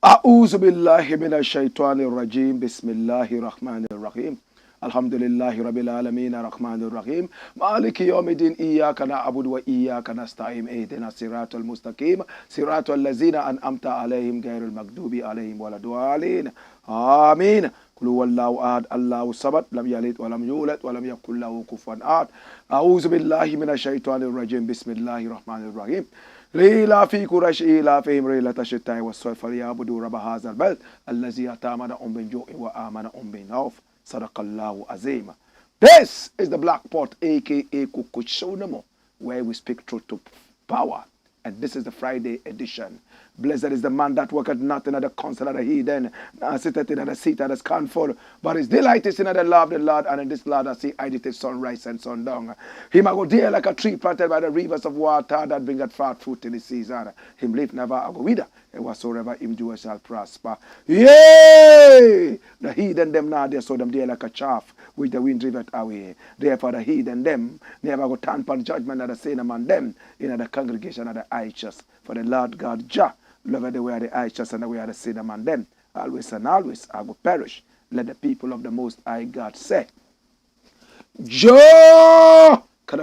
أعوذ بالله من الشيطان الرجيم بسم الله الرحمن الرحيم الحمد لله رب العالمين الرحمن الرحيم مالك يوم الدين إياك نعبد وإياك نستعين اهدنا الصراط المستقيم صراط الذين أنعمت عليهم غير المغضوب عليهم ولا الضالين آمين قل هو الله أحد الله الصمد لم يلد ولم يولد ولم يكن له كفوا أحد أعوذ بالله من الشيطان الرجيم بسم الله الرحمن الرحيم ليلا في قريش إلا فيهم ريلة الشتاء والصيف فليعبدوا رب هذا البلد الذي أطعمهم من جوع وآمنهم من خوف صدق الله عظيم. This is the Black Pot, aka Kukushonamo, where we speak truth to power. And this is the Friday edition. Blessed is the man that worketh not in the counsel of the heathen, nor sitteth in the seat of the scornful, but his delight is in the law of the Lord, and in this law does he hide it sunrise and sundown. Him I go dear like a tree planted by the rivers of water that bringeth forth fruit in the season. Him live never I go wither, and whatsoever him do shall prosper. Yea! The heathen them now they saw them dear like a chaff, which the wind driveth away. Therefore the heathen them never go turn upon judgment of the sin among them in the congregation of the righteous. For the Lord God Jah loveth the way of the righteous and the way of the sin among them. Always and always I will perish. Let the people of the Most High God say, Joe! This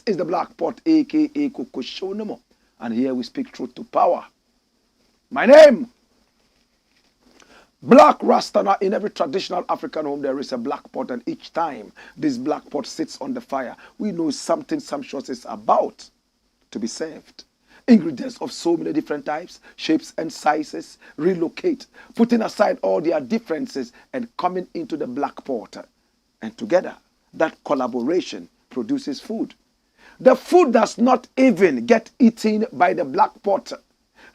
is the Black Pot, aka Kukushonamo, and here we speak truth to power. My name, Black RASTA. In every traditional African home there is a black pot, and each time this black pot sits on the fire, we know something sumptuous is about to be served. Ingredients of so many different types, shapes and sizes relocate, putting aside all their differences and coming into the black pot. And together, that collaboration produces food. The food does not even get eaten by the black pot.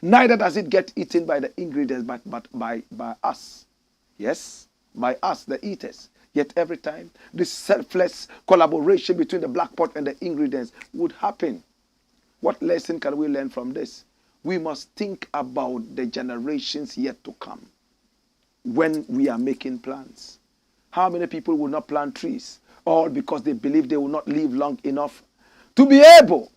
Neither does it get eaten by the ingredients, but by us. Yes, by us, the eaters. Yet every time, this selfless collaboration between the black pot and the ingredients would happen. What lesson can we learn from this? We must think about the generations yet to come when we are making plans. How many people will not plant trees? All because they believe they will not live long enough to be able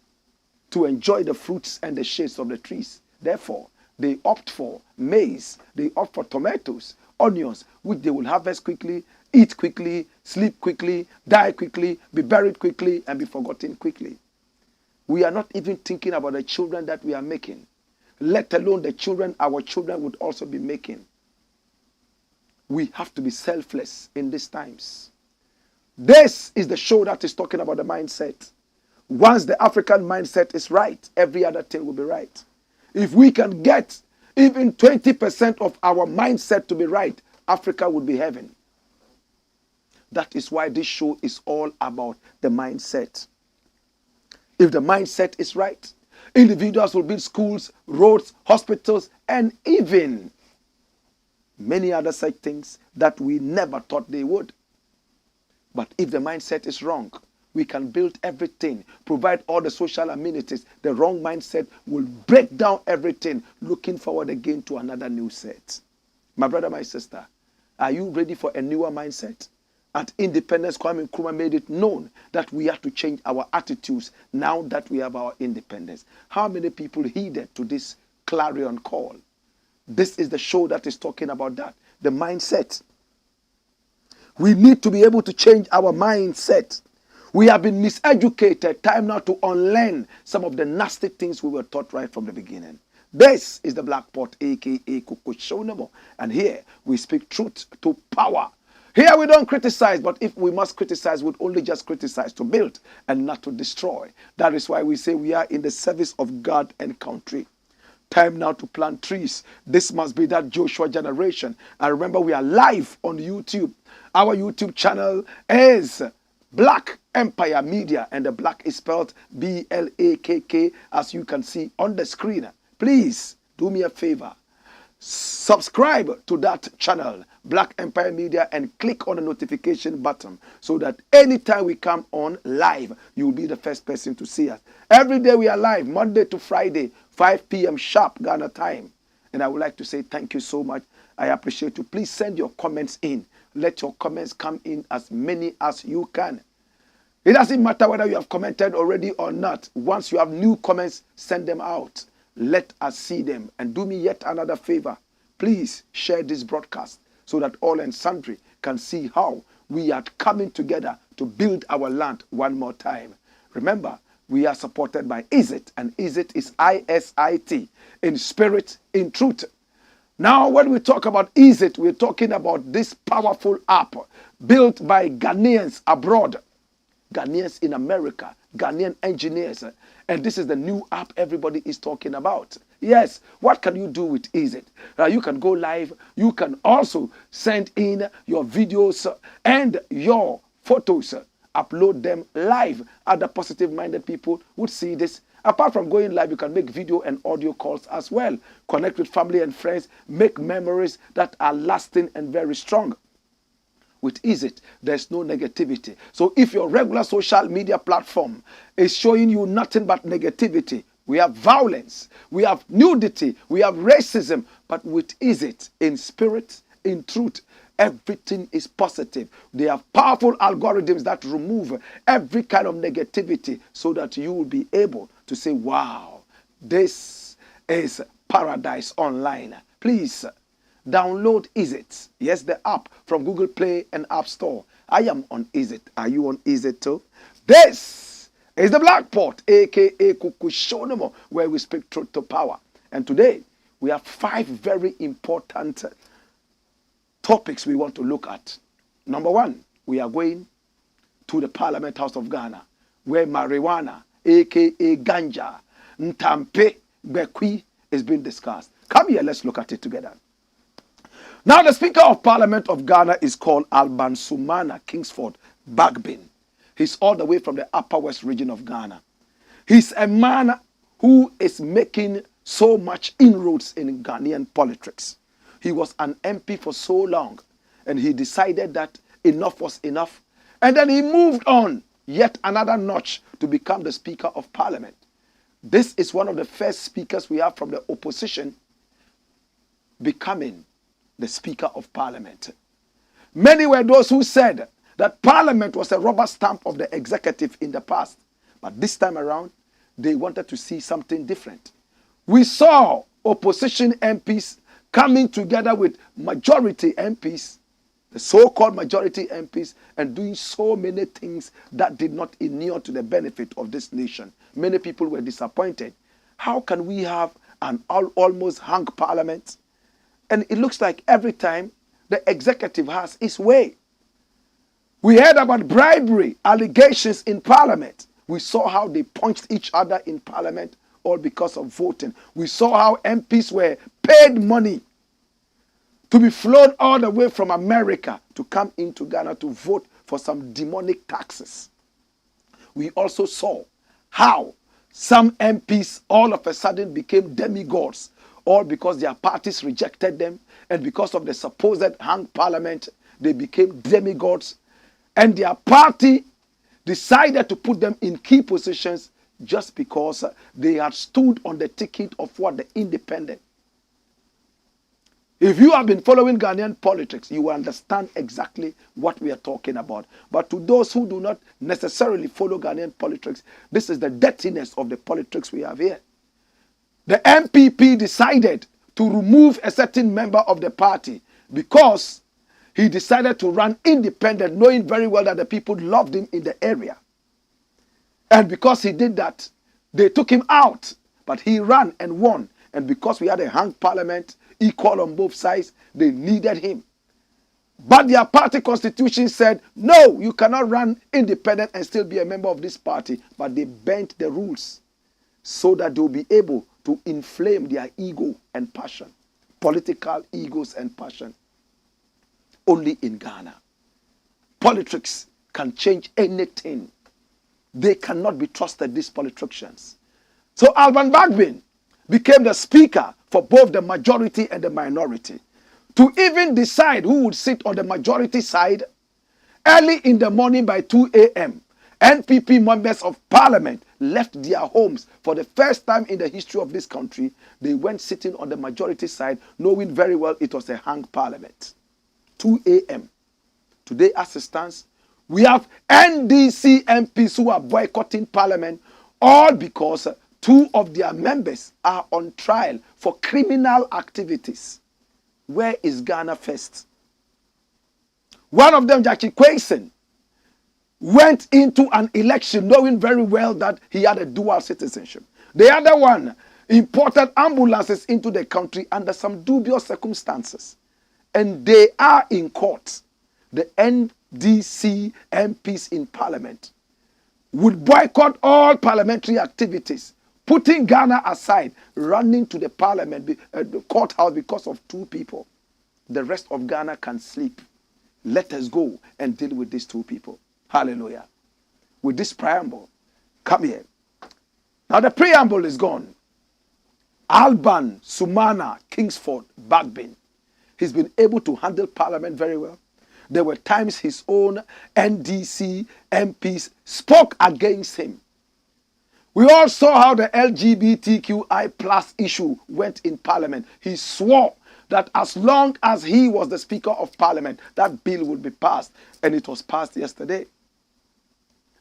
to enjoy the fruits and the shades of the trees. Therefore, they opt for maize, they opt for tomatoes, onions, which they will harvest quickly, eat quickly, sleep quickly, die quickly, be buried quickly, and be forgotten quickly. We are not even thinking about the children that we are making, let alone the children our children would also be making. We have to be selfless in these times. This is the show that is talking about the mindset. Once the African mindset is right, every other thing will be right. If we can get even 20% of our mindset to be right, Africa would be heaven. That is why this show is all about the mindset. If the mindset is right, individuals will build schools, roads, hospitals, and even many other such things that we never thought they would. But if the mindset is wrong, we can build everything, provide all the social amenities. The wrong mindset will break down everything, looking forward again to another new set. My brother, my sister, are you ready for a newer mindset? At Independence, Kwame Nkrumah made it known that we have to change our attitudes now that we have our independence. How many people heeded to this clarion call? This is the show that is talking about that, the mindset. We need to be able to change our mindset. We have been miseducated. Time now to unlearn some of the nasty things we were taught right from the beginning. This is the Black Pot, aka Kukushonamo, and here we speak truth to power. Here we don't criticize, but if we must criticize, we'd only just criticize to build and not to destroy. That is why we say we are in the service of God and country. Time now to plant trees. This must be that Joshua generation. And remember, we are live on YouTube. Our YouTube channel is Blakk Empire Media, and the Blakk is spelled B-L-A-K-K, as you can see on the screen. Please do me a favor. Subscribe to that channel, Blakk Empire Media, and click on the notification button so that anytime we come on live, you will be the first person to see us. Every day we are live, Monday to Friday, 5 p.m. sharp Ghana time. And I would like to say thank you so much. I appreciate you. Please send your comments in. Let your comments come in as many as you can. It doesn't matter whether you have commented already or not. Once you have new comments, send them out. Let us see them. And do me yet another favor. Please share this broadcast so that all and sundry can see how we are coming together to build our land one more time. Remember, we are supported by ISIT, and ISIT is ISIT, in spirit, in truth. Now, when we talk about ISIT, we're talking about this powerful app built by Ghanaians abroad, Ghanaians in America, Ghanaian engineers. And this is the new app everybody is talking about. Yes, what can you do with ISIT? You can go live. You can also send in your videos and your photos. Upload them live. Other positive-minded people would see this. Apart from going live, you can make video and audio calls as well. Connect with family and friends. Make memories that are lasting and very strong. With ISIT, there's no negativity. So if your regular social media platform is showing you nothing but negativity, we have violence, we have nudity, we have racism, but with ISIT, in spirit, in truth, everything is positive. They have powerful algorithms that remove every kind of negativity so that you will be able to say, wow, this is paradise online. Please download ISIT. Yes, the app from Google Play and App Store. I am on ISIT. Are you on ISIT too? This is the Blakk Pot, aka Kukushonomo, where we speak truth to power. And today, we have 5 very important topics we want to look at. Number 1, we are going to the Parliament House of Ghana, where marijuana, aka ganja, ntampe, bekwi, is being discussed. Come here, let's look at it together. Now, the Speaker of Parliament of Ghana is called Alban Sumana Kingsford Bagbin. He's all the way from the Upper West region of Ghana. He's a man who is making so much inroads in Ghanaian politics. He was an MP for so long, and he decided that enough was enough. And then he moved on yet another notch to become the Speaker of Parliament. This is one of the first speakers we have from the opposition becoming the Speaker of Parliament. Many were those who said that Parliament was a rubber stamp of the executive in the past. But this time around, they wanted to see something different. We saw opposition MPs coming together with majority MPs, the so-called majority MPs, and doing so many things that did not inure to the benefit of this nation. Many people were disappointed. How can we have an almost hung parliament? And it looks like every time the executive has its way. We heard about bribery allegations in parliament. We saw how they punched each other in parliament, all because of voting. We saw how MPs were paid money to be flown all the way from America to come into Ghana to vote for some demonic taxes. We also saw how some MPs all of a sudden became demigods, all because their parties rejected them, and because of the supposed hung parliament, they became demigods, and their party decided to put them in key positions just because they had stood on the ticket of what? The independent. If you have been following Ghanaian politics, you will understand exactly what we are talking about. But to those who do not necessarily follow Ghanaian politics, this is the dirtiness of the politics we have here. The MPP decided to remove a certain member of the party because he decided to run independent, knowing very well that the people loved him in the area. And because he did that, they took him out. But he ran and won. And because we had a hung parliament, equal on both sides, they needed him. But their party constitution said, no, you cannot run independent and still be a member of this party. But they bent the rules so that they'll be able to inflame their ego and passion, political egos and passion. Only in Ghana. Politics can change anything. They cannot be trusted, these politicians. So Alban Bagbin became the speaker for both the majority and the minority. To even decide who would sit on the majority side, early in the morning by 2 a.m., NPP members of parliament left their homes for the first time in the history of this country. They went sitting on the majority side, knowing very well it was a hung parliament. 2 a.m. Today, as it stands, we have NDC MPs who are boycotting parliament, all because two of their members are on trial for criminal activities. Where is Ghana first? One of them, Jackie Quayson, went into an election knowing very well that he had a dual citizenship. The other one imported ambulances into the country under some dubious circumstances. And they are in court. The NDC MPs in parliament would boycott all parliamentary activities, putting Ghana aside, running to the parliament, the courthouse because of two people. The rest of Ghana can sleep. Let us go and deal with these two people. Hallelujah. With this preamble, come here. Now the preamble is gone. Alban, Sumana, Kingsford, Bagbin. He's been able to handle parliament very well. There were times his own NDC MPs spoke against him. We all saw how the LGBTQI plus issue went in parliament. He swore that as long as he was the Speaker of Parliament, that bill would be passed. And it was passed yesterday.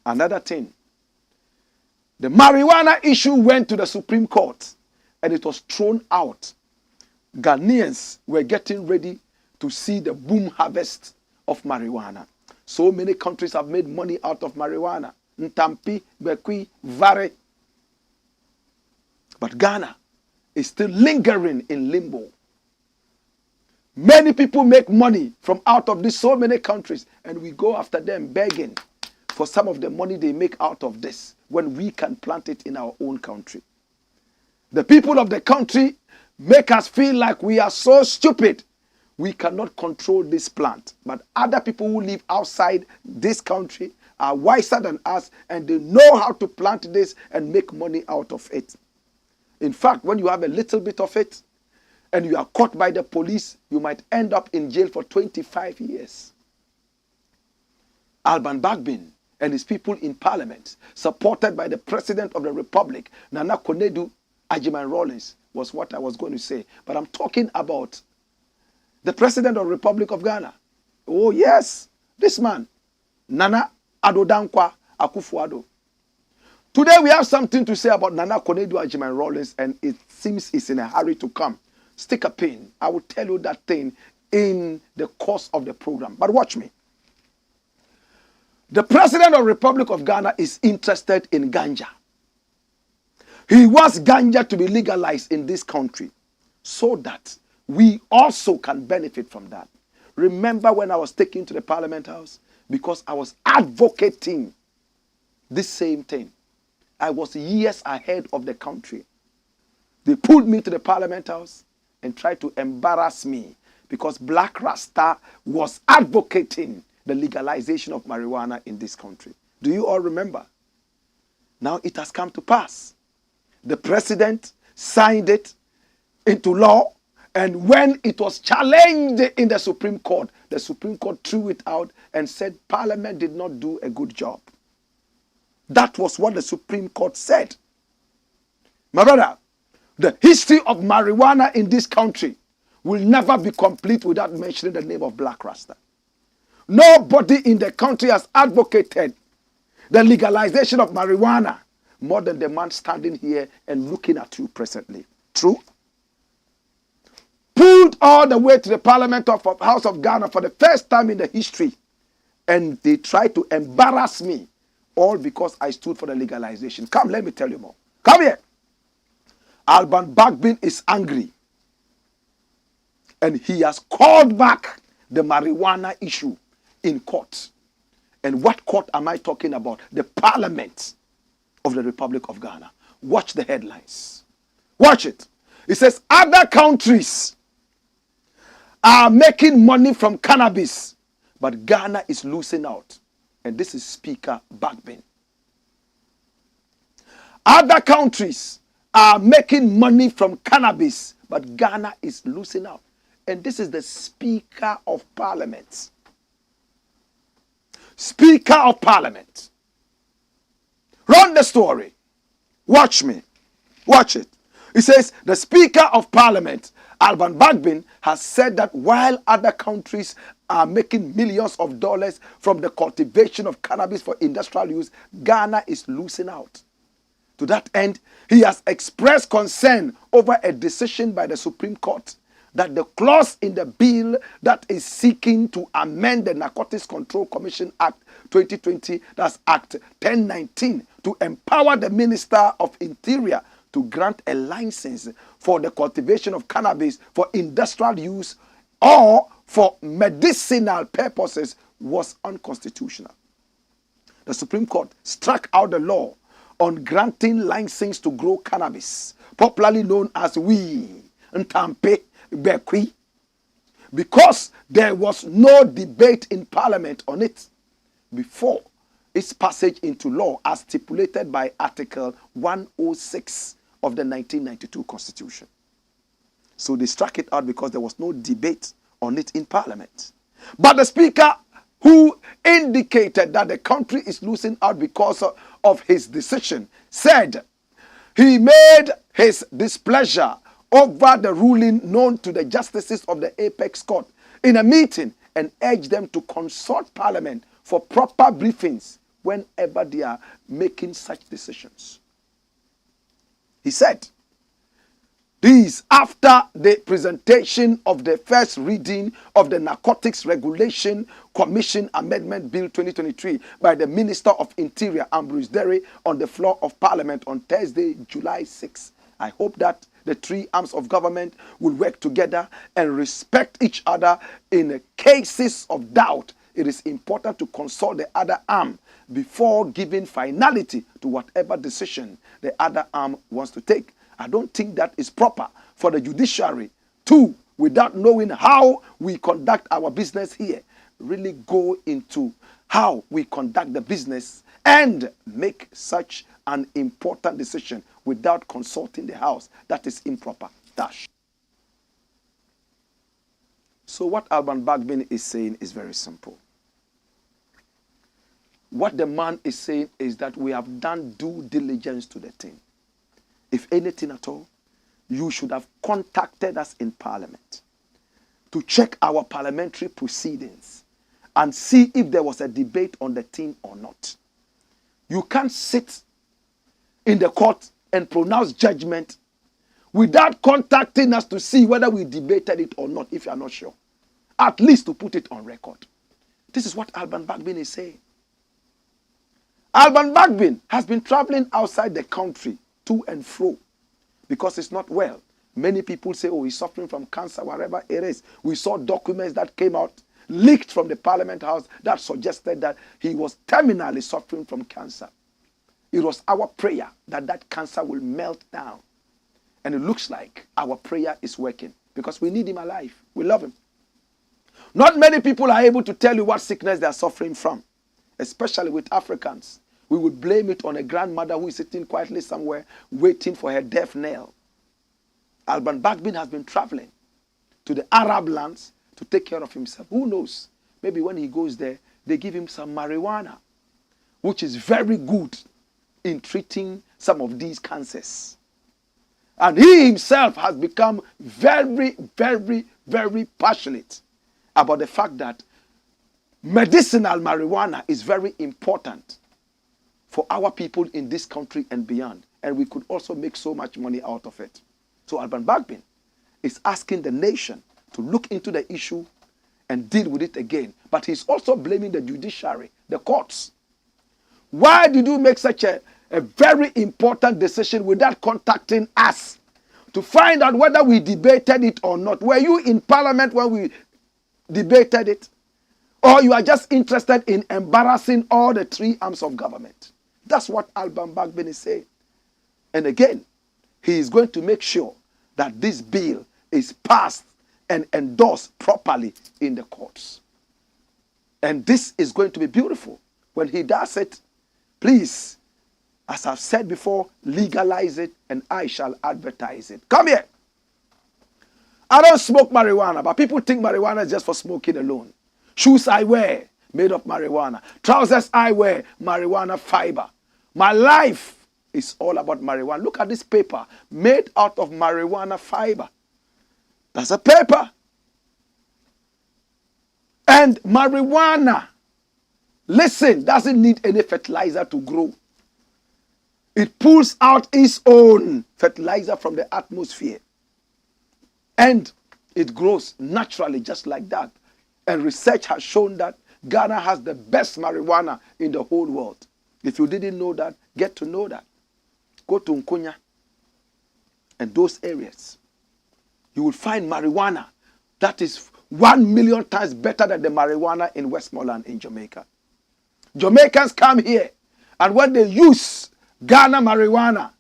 Another thing. The marijuana issue went to the Supreme Court and it was thrown out. Ghanaians were getting ready to see the boom harvest of marijuana. So many countries have made money out of marijuana. Ntampi, Bekwi, Vare. But Ghana is still lingering in limbo. Many people make money from out of this, so many countries, and we go after them begging for some of the money they make out of this when we can plant it in our own country. The people of the country make us feel like we are so stupid. We cannot control this plant. But other people who live outside this country are wiser than us, and they know how to plant this and make money out of it. In fact, when you have a little bit of it and you are caught by the police, you might end up in jail for 25 years. Alban Bagbin and his people in parliament, supported by the President of the Republic, Nana Konadu Agyeman-Rawlings, was what I was going to say. But I'm talking about the President of the Republic of Ghana. Oh yes, this man, Nana Addo Akufo-Addo. Today we have something to say about Nana Konadu Agyeman-Rawlings, and it seems he's in a hurry to come. Stick a pin. I will tell you that thing in the course of the program. But watch me. The President of the Republic of Ghana is interested in ganja. He wants ganja to be legalized in this country so that we also can benefit from that. Remember when I was taken to the Parliament House? Because I was advocating this same thing. I was years ahead of the country. They pulled me to the Parliament House and tried to embarrass me because Blakk RASTA was advocating the legalization of marijuana in this country. Do you all remember? Now it has come to pass. The president signed it into law, and when it was challenged in the Supreme Court threw it out and said Parliament did not do a good job. That was what the Supreme Court said. My brother, the history of marijuana in this country will never be complete without mentioning the name of Blakk RASTA. Nobody in the country has advocated the legalization of marijuana more than the man standing here and looking at you presently. True? Pulled all the way to the Parliament of House of Ghana for the first time in the history, and they tried to embarrass me, all because I stood for the legalization. Come, let me tell you more. Come here. Alban Bagbin is angry, and he has called back the marijuana issue in court. And what court am I talking about? The Parliament of the Republic of Ghana. Watch the headlines. Watch it. It says other countries are making money from cannabis, but Ghana is losing out. And this is Speaker Bagbin. Other countries are making money from cannabis, but Ghana is losing out. And this is the Speaker of Parliament. Speaker of Parliament. Run the story. Watch me. Watch it. It says the Speaker of Parliament, Alban Bagbin, has said that while other countries are making millions of dollars from the cultivation of cannabis for industrial use, Ghana is losing out. To that end, he has expressed concern over a decision by the Supreme Court that the clause in the bill that is seeking to amend the Narcotics Control Commission Act 2020, that's Act 1019, to empower the Minister of Interior to grant a license for the cultivation of cannabis for industrial use or for medicinal purposes was unconstitutional. The Supreme Court struck out the law on granting license to grow cannabis, popularly known as weed, ntampe, bekwi, because there was no debate in Parliament on it before its passage into law as stipulated by Article 106 of the 1992 Constitution. So they struck it out because there was no debate on it in Parliament. But the Speaker, who indicated that the country is losing out because of his decision, said he made his displeasure over the ruling known to the justices of the Apex Court in a meeting and urged them to consult Parliament for proper briefings whenever they are making such decisions. He said, these after the presentation of the first reading of the Narcotics Regulation Commission Amendment Bill 2023 by the Minister of Interior, Ambrose Derry, on the floor of Parliament on Thursday, July 6. I hope that the three arms of government will work together and respect each other in cases of doubt. It is important to consult the other arm before giving finality to whatever decision the other arm wants to take. I don't think that is proper for the judiciary to, without knowing how we conduct our business here, really go into how we conduct the business and make such an important decision without consulting the House. That is improper. Dash. So what Alban Bagbin is saying is very simple. What the man is saying is that we have done due diligence to the thing. If anything at all, you should have contacted us in Parliament to check our parliamentary proceedings and see if there was a debate on the thing or not. You can't sit in the court and pronounce judgment without contacting us to see whether we debated it or not, if you are not sure. At least to put it on record. This is what Alban Bagbin is saying. Alban Bagbin has been traveling outside the country to and fro because it's not well. Many people say, oh, he's suffering from cancer, wherever it is. We saw documents that came out, leaked from the Parliament House, that suggested that he was terminally suffering from cancer. It was our prayer that that cancer will melt down. And it looks like our prayer is working because we need him alive. We love him. Not many people are able to tell you what sickness they are suffering from, especially with Africans. We would blame it on a grandmother who is sitting quietly somewhere waiting for her death knell. Alban Bagbin has been traveling to the Arab lands to take care of himself. Who knows? Maybe when he goes there, they give him some marijuana, which is very good in treating some of these cancers. And he himself has become very, very, very passionate about the fact that medicinal marijuana is very important for our people in this country and beyond. And we could also make so much money out of it. So Alban Bagbin is asking the nation to look into the issue and deal with it again. But he's also blaming the judiciary, the courts. Why did you make such a very important decision without contacting us to find out whether we debated it or not? Were you in Parliament when we debated it, or you are just interested in embarrassing all the three arms of government. That's what Alban Bagbin is saying. And again, he is going to make sure that this bill is passed and endorsed properly in the courts. And this is going to be beautiful. When he does it, please, as I've said before, legalize it and I shall advertise it. Come here. I don't smoke marijuana, but people think marijuana is just for smoking alone. Shoes I wear, made of marijuana. Trousers I wear, marijuana fiber. My life is all about marijuana. Look at this paper, made out of marijuana fiber. That's a paper. And marijuana, listen, doesn't need any fertilizer to grow. It pulls out its own fertilizer from the atmosphere. And it grows naturally just like that. And research has shown that Ghana has the best marijuana in the whole world. If you didn't know that, get to know that. Go to INYANYA and those areas. You will find marijuana that is 1 million times better than the marijuana in Westmoreland in Jamaica. Jamaicans come here, and when they use Ghana marijuana,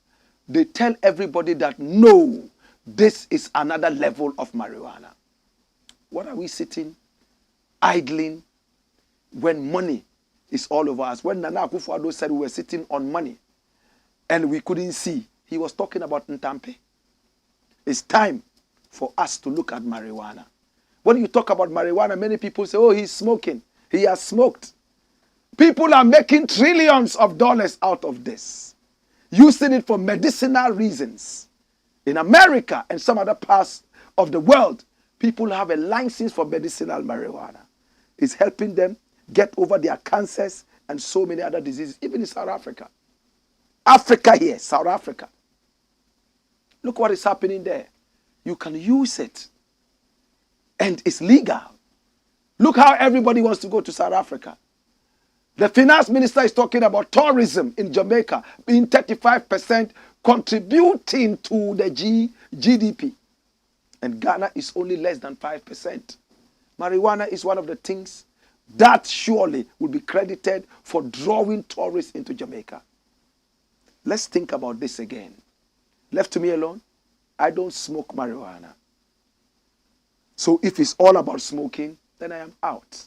they tell everybody that no, this is another level of marijuana. What are we sitting, idling, when money is all over us? When Nana Akufo-Addo said we were sitting on money and we couldn't see, he was talking about Ntampe. It's time for us to look at marijuana. When you talk about marijuana, many people say, oh, he's smoking. He has smoked. People are making trillions of dollars out of this, using it for medicinal reasons. In America and some other parts of the world, people have a license for medicinal marijuana. It's helping them get over their cancers and so many other diseases, even in South Africa. Africa here, South Africa. Look what is happening there. You can use it. And it's legal. Look how everybody wants to go to South Africa. The finance minister is talking about tourism in Jamaica being 35% contributing to the GDP. And Ghana is only less than 5%. Marijuana is one of the things that surely will be credited for drawing tourists into Jamaica. Let's think about this again. Left to me alone, I don't smoke marijuana. So if it's all about smoking, then I am out.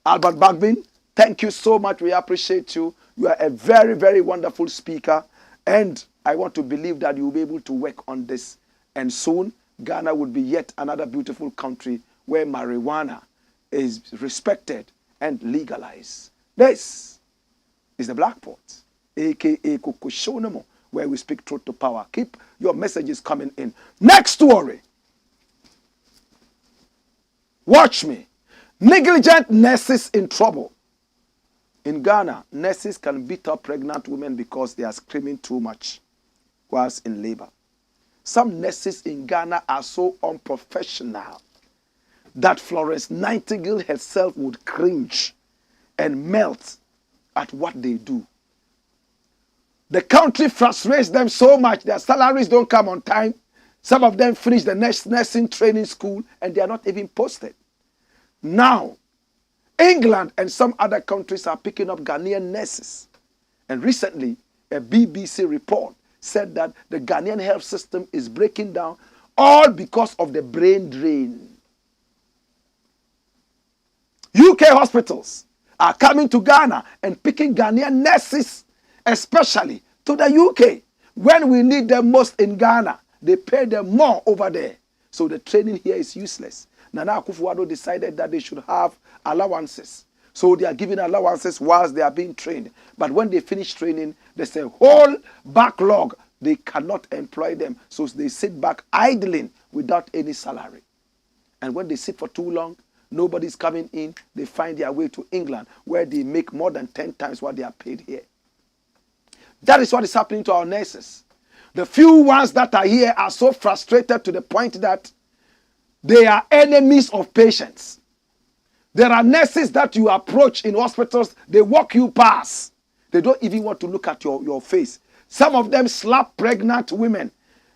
Albert Bagbin, thank you so much. We appreciate you. You are a very, very wonderful speaker. And I want to believe that you will be able to work on this. And soon, Ghana would be yet another beautiful country where marijuana is respected and legalized. This is the Blakk Pot, a.k.a. Kokoshonemo, where we speak truth to power. Keep your messages coming in. Next story. Watch me. Negligent nurses in trouble. In Ghana, nurses can beat up pregnant women because they are screaming too much whilst in labor. Some nurses in Ghana are so unprofessional that Florence Nightingale herself would cringe and melt at what they do. The country frustrates them so much, their salaries don't come on time. Some of them finish the nursing training school and they are not even posted. Now, England and some other countries are picking up Ghanaian nurses. And recently, a BBC report said that the Ghanaian health system is breaking down all because of the brain drain. UK hospitals are coming to Ghana and picking Ghanaian nurses, especially to the UK. When we need them most in Ghana, they pay them more over there. So the training here is useless. Nana Akufo-Addo decided that they should have allowances. So they are giving allowances whilst they are being trained. But when they finish training, there's a whole backlog. They cannot employ them. So they sit back idling without any salary. And when they sit for too long, nobody's coming in. They find their way to England, where they make more than 10 times what they are paid here. That is what is happening to our nurses. The few ones that are here are so frustrated to the point that they are enemies of patients. There are nurses that you approach in hospitals, they walk you past. They don't even want to look at your face. Some of them slap pregnant women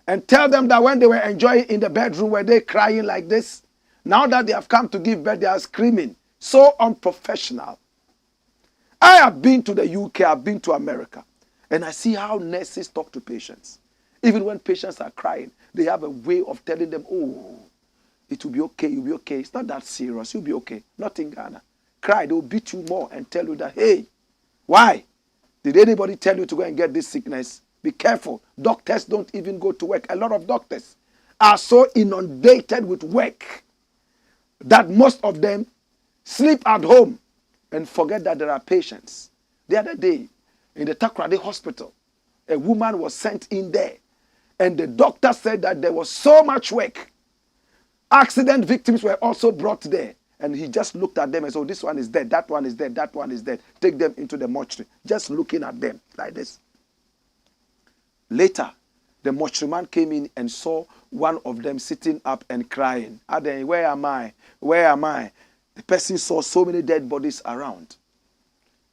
and tell them that when they were enjoying in the bedroom, were they crying like this? Now that they have come to give birth, they are screaming. So unprofessional. I have been to the UK, I've been to America, and I see how nurses talk to patients. Even when patients are crying, they have a way of telling them, oh, it will be okay, you'll be okay. It's not that serious, you'll be okay. Not in Ghana. Cry, they'll beat you more and tell you that, hey, why? Did anybody tell you to go and get this sickness? Be careful. Doctors don't even go to work. A lot of doctors are so inundated with work that most of them sleep at home and forget that there are patients. The other day, in the Takoradi hospital, a woman was sent in there, and the doctor said that there was so much work. Accident victims were also brought there, and he just looked at them and said, oh, this one is dead, that one is dead, that one is dead. Take them into the mortuary. Just looking at them like this. Later, the mortuary man came in and saw one of them sitting up and crying. Addo, where am I? Where am I? The person saw so many dead bodies around.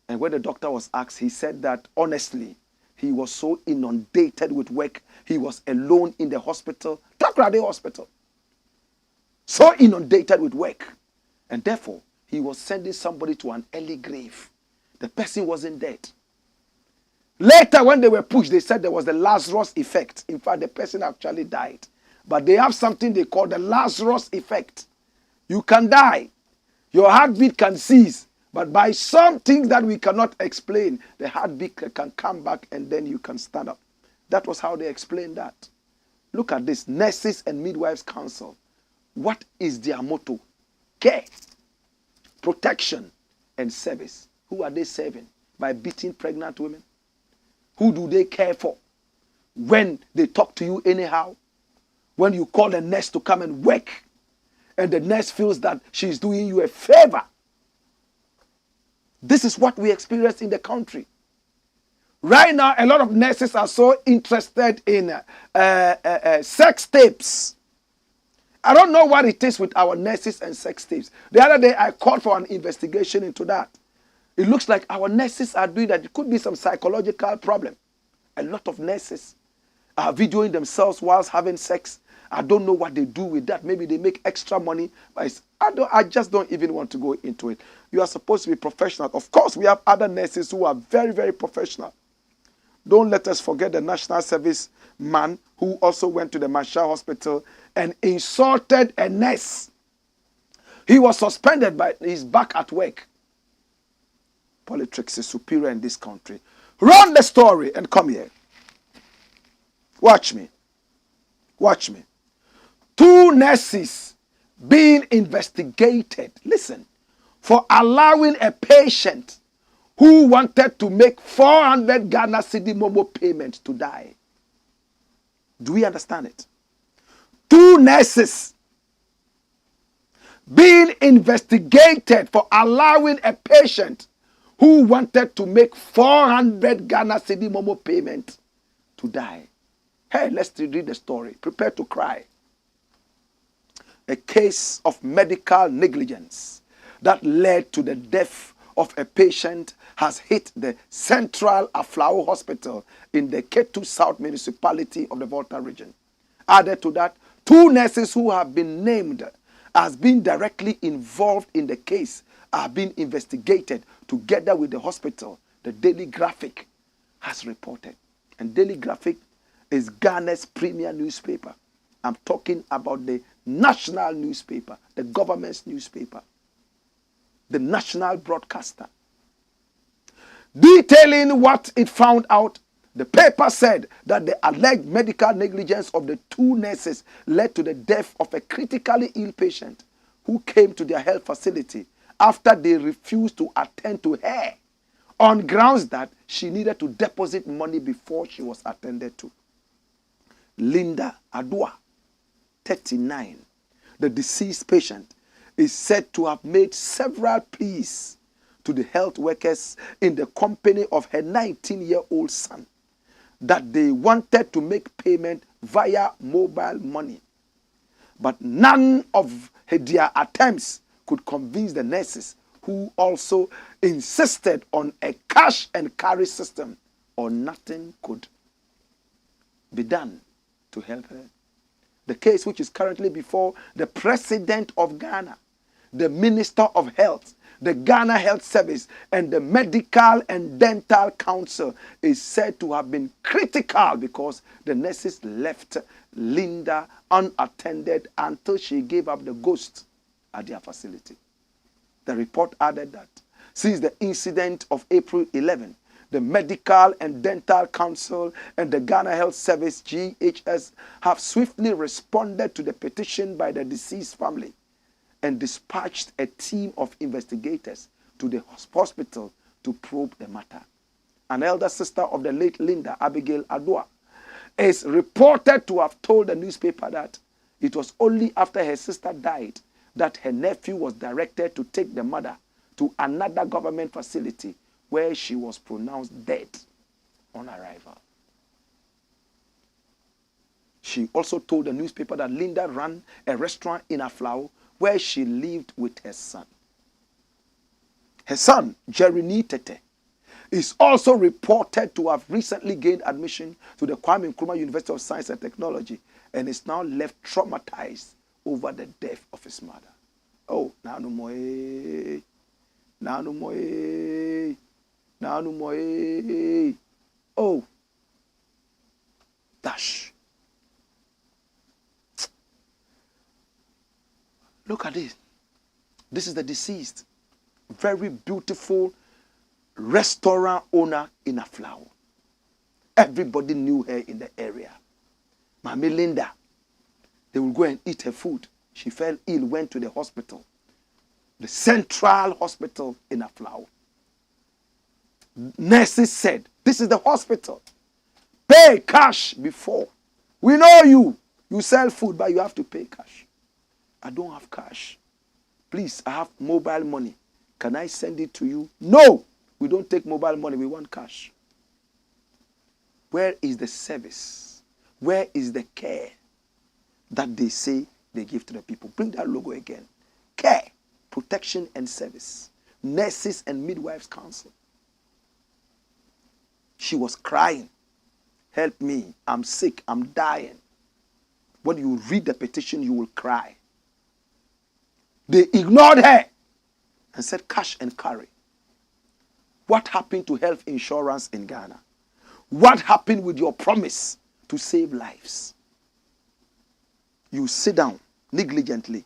And when the doctor was asked, he said that honestly, he was so inundated with work. He was alone in the hospital, Takoradi Hospital. So inundated with work. And therefore, he was sending somebody to an early grave. The person wasn't dead. Later, when they were pushed, they said there was the Lazarus effect. In fact, the person actually died. But they have something they call the Lazarus effect. You can die. Your heartbeat can cease. But by some things that we cannot explain, the heartbeat can come back and then you can stand up. That was how they explained that. Look at this. Nurses and Midwives Council. What is their motto? Care, protection, and service. Who are they serving? By beating pregnant women? Who do they care for? When they talk to you anyhow? When you call a nurse to come and work, and the nurse feels that she's doing you a favor. This is what we experience in the country. Right now, a lot of nurses are so interested in sex tapes. I don't know what it is with our nurses and sex tapes. The other day, I called for an investigation into that. It looks like our nurses are doing that. It could be some psychological problem. A lot of nurses are videoing themselves whilst having sex. I don't know what they do with that. Maybe they make extra money. But I just don't even want to go into it. You are supposed to be professional. Of course, we have other nurses who are very, very professional. Don't let us forget the national service man who also went to the Marshall Hospital and insulted a nurse. He was suspended, but he's back at work. Politics is superior in this country. Run the story and come here. Watch me. Watch me. 2 nurses being investigated, listen, for allowing a patient who wanted to make 400 Ghana cedi momo payment to die. Do we understand it? 2 nurses being investigated for allowing a patient who wanted to make 400 Ghana cedi momo payment to die. Hey, let's read the story. Prepare to cry. A case of medical negligence that led to the death of a patient has hit the Central Aflao Hospital in the Ketu South municipality of the Volta region. Added to that, 2 nurses who have been named as being directly involved in the case are being investigated together with the hospital. The Daily Graphic has reported. And Daily Graphic is Ghana's premier newspaper. I'm talking about the national newspaper, the government's newspaper, the national broadcaster. Detailing what it found out, the paper said that the alleged medical negligence of the 2 nurses led to the death of a critically ill patient who came to their health facility after they refused to attend to her on grounds that she needed to deposit money before she was attended to. Linda Addo, 39, the deceased patient, is said to have made several pleas to the health workers in the company of her 19-year-old son that they wanted to make payment via mobile money. But none of their attempts could convince the nurses, who also insisted on a cash and carry system, or nothing could be done to help her. The case which is currently before the President of Ghana, the Minister of Health, the Ghana Health Service, and the Medical and Dental Council is said to have been critical because the nurses left Linda unattended until she gave up the ghost at their facility. The report added that since the incident of April 11, the Medical and Dental Council and the Ghana Health Service, GHS, have swiftly responded to the petition by the deceased family and dispatched a team of investigators to the hospital to probe the matter. An elder sister of the late Linda, Abigail Addo, is reported to have told the newspaper that it was only after her sister died that her nephew was directed to take the mother to another government facility where she was pronounced dead on arrival. She also told the newspaper that Linda ran a restaurant in Aflao where she lived with her son. Her son, Jerry Tete, is also reported to have recently gained admission to the Kwame Nkrumah University of Science and Technology and is now left traumatized over the death of his mother. Oh, Nanu Moe, Nanu Moe, Nanu Moe. Oh, dash. Look at this. This is the deceased. Very beautiful restaurant owner in Aflao. Everybody knew her in the area. Mami Linda. They would go and eat her food. She fell ill, went to the hospital. The Central Hospital in Aflao. Nurses said, this is the hospital. Pay cash before. We know you. You sell food, but you have to pay cash. I don't have cash. Please, I have mobile money. Can I send it to you? No, we don't take mobile money. We want cash. Where is the service? Where is the care that they say they give to the people? Bring that logo again. Care, protection, and service. Nurses and Midwives Council. She was crying. Help me. I'm sick. I'm dying. When you read the petition, you will cry. They ignored her and said cash and carry. What happened to health insurance in Ghana? What happened with your promise to save lives? You sit down negligently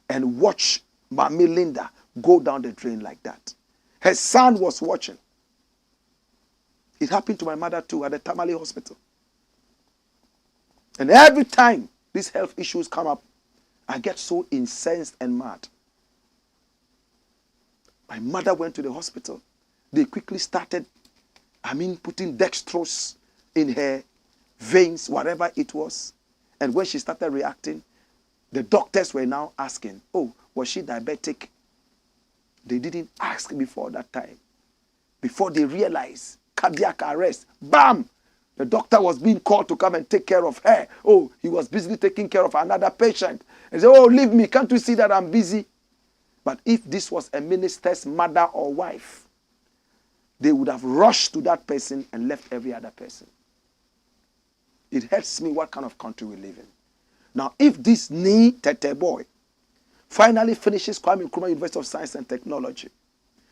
and watch Mami Linda go down the drain like that. Her son was watching. It happened to my mother too at the Tamale Hospital. And every time these health issues come up, I get so incensed and mad. My mother went to the hospital. They quickly started, putting dextrose in her veins, whatever it was. And when she started reacting, the doctors were now asking, oh, was she diabetic? They didn't ask before that time. Before they realized, cardiac arrest, bam! The doctor was being called to come and take care of her. Oh, he was busily taking care of another patient. And he said, oh, leave me. Can't you see that I'm busy? But if this was a minister's mother or wife, they would have rushed to that person and left every other person. It hurts me what kind of country we live in. Now, if this Tete boy finally finishes Kwame Nkrumah University of Science and Technology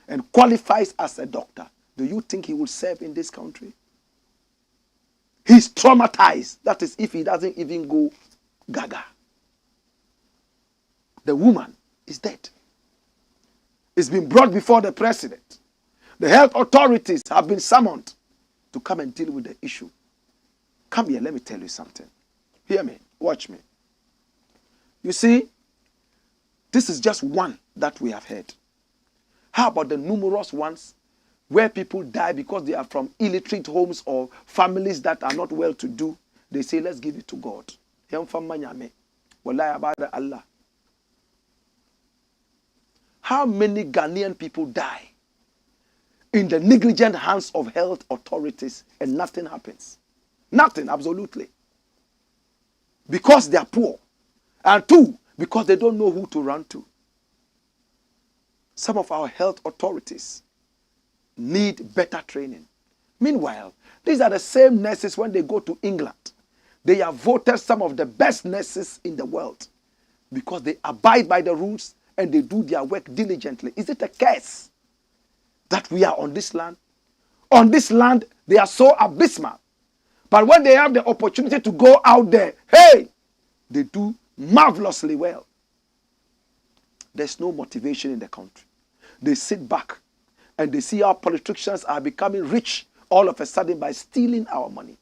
and qualifies as a doctor, do you think he will serve in this country? He's traumatized. That is if he doesn't even go gaga. The woman is dead. It's been brought before the president. The health authorities have been summoned to come and deal with the issue. Come here, let me tell you something. Hear me, watch me. You see, this is just one that we have heard. How about the numerous ones where people die because they are from illiterate homes or families that are not well to do? They say, let's give it to God. Allah. How many Ghanaian people die in the negligent hands of health authorities and nothing happens? Nothing, absolutely. Because they are poor. And two, because they don't know who to run to. Some of our health authorities need better training. Meanwhile, these are the same nurses when they go to England. They have voted some of the best nurses in the world because they abide by the rules and they do their work diligently. Is it a curse that we are on this land? On this land, they are so abysmal. But when they have the opportunity to go out there, hey, they do marvelously well. There's no motivation in the country. They sit back and they see how politicians are becoming rich all of a sudden by stealing our money.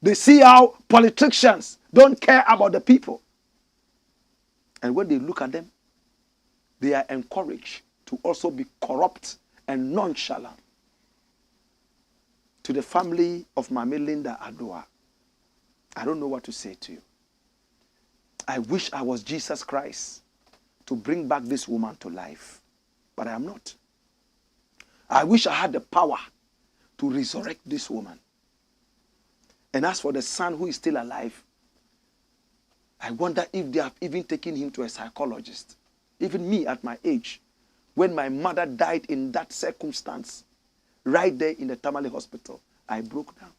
They see how politicians don't care about the people. And when they look at them, they are encouraged to also be corrupt and nonchalant. To the family of Mama Linda Addo, I don't know what to say to you. I wish I was Jesus Christ to bring back this woman to life, but I am not. I wish I had the power to resurrect this woman. And as for the son who is still alive, I wonder if they have even taken him to a psychologist. Even me at my age, when my mother died in that circumstance, right there in the Tamale hospital, I broke down.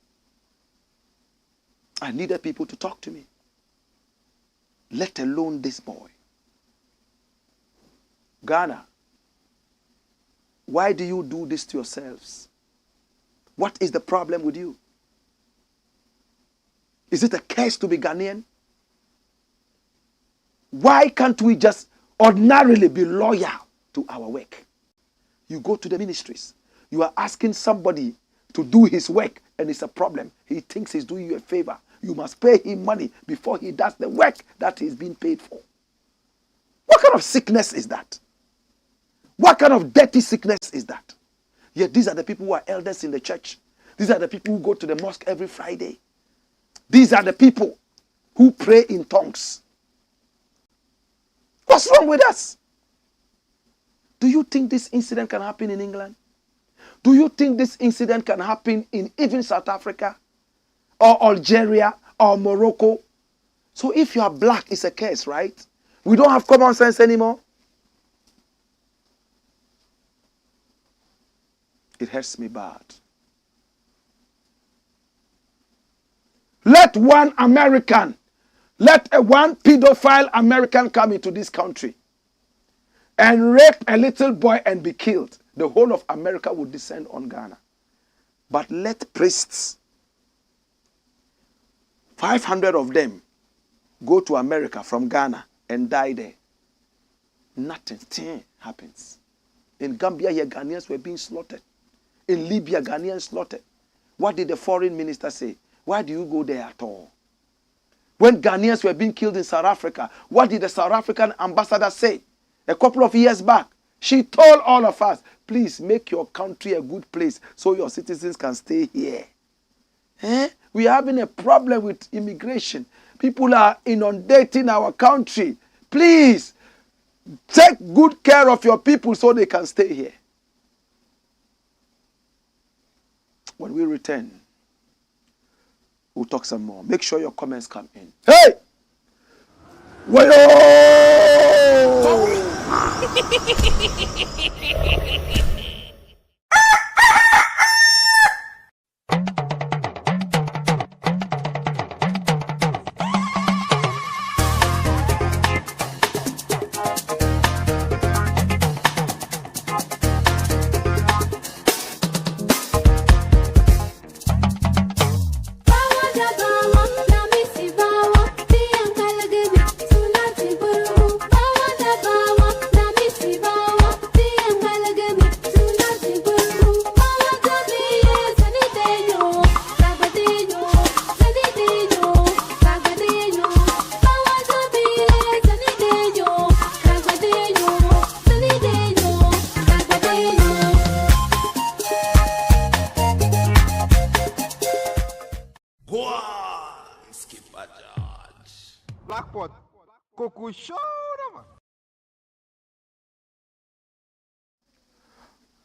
I needed people to talk to me, let alone this boy. Ghana, why do you do this to yourselves? What is the problem with you? Is it a curse to be Ghanaian? Why can't we just ordinarily be loyal to our work? You go to the ministries. You are asking somebody to do his work and it's a problem. He thinks he's doing you a favor. You must pay him money before he does the work that he's being paid for. What kind of sickness is that? What kind of dirty sickness is that? Yet these are the people who are elders in the church. These are the people who go to the mosque every Friday. These are the people who pray in tongues. What's wrong with us? Do you think this incident can happen in England? Do you think this incident can happen in even South Africa or Algeria or Morocco? So if you are black, it's a curse, right? We don't have common sense anymore. It hurts me bad. Let one American, one pedophile American come into this country and rape a little boy and be killed. The whole of America would descend on Ghana. But let priests, 500 of them, go to America from Ghana and die there. Nothing happens. In Gambia, here, Ghanaians were being slaughtered. In Libya, Ghanaians slaughtered. What did the foreign minister say? Why do you go there at all? When Ghanaians were being killed in South Africa, what did the South African ambassador say? A couple of years back, she told all of us, please make your country a good place so your citizens can stay here. We are having a problem with immigration. People are inundating our country. Please, take good care of your people so they can stay here. When we return, we'll talk some more. Make sure your comments come in. Hey!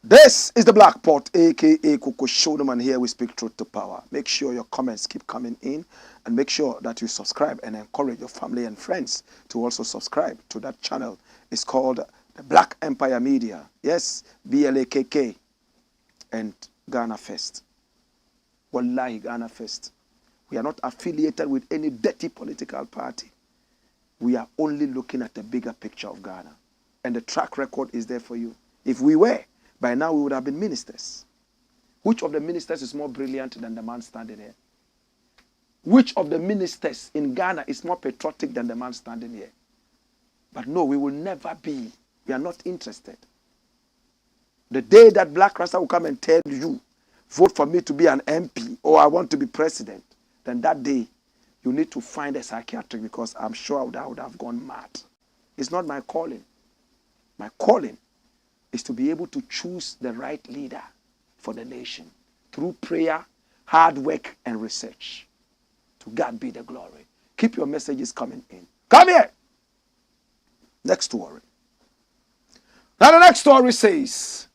This is the Black Pot, aka Coco Showman. Here we speak truth to power. Make sure your comments keep coming in and make sure that you subscribe and encourage your family and friends to also subscribe to that channel. It's called the Black Empire Media. Yes, BLAKK and Ghana First. Wallahi, Ghana First. We are not affiliated with any dirty political party. We are only looking at the bigger picture of Ghana. And the track record is there for you. If we were, by now we would have been ministers. Which of the ministers is more brilliant than the man standing here? Which of the ministers in Ghana is more patriotic than the man standing here? But no, we will never be. We are not interested. The day that Black RASTA will come and tell you, vote for me to be an MP or I want to be president, then that day you need to find a psychiatric, because I'm sure I would have gone mad. It's not my calling. My calling is to be able to choose the right leader for the nation through prayer, hard work, and research. To God be the glory. Keep your messages coming in. Come here. Next story. Now the next story says,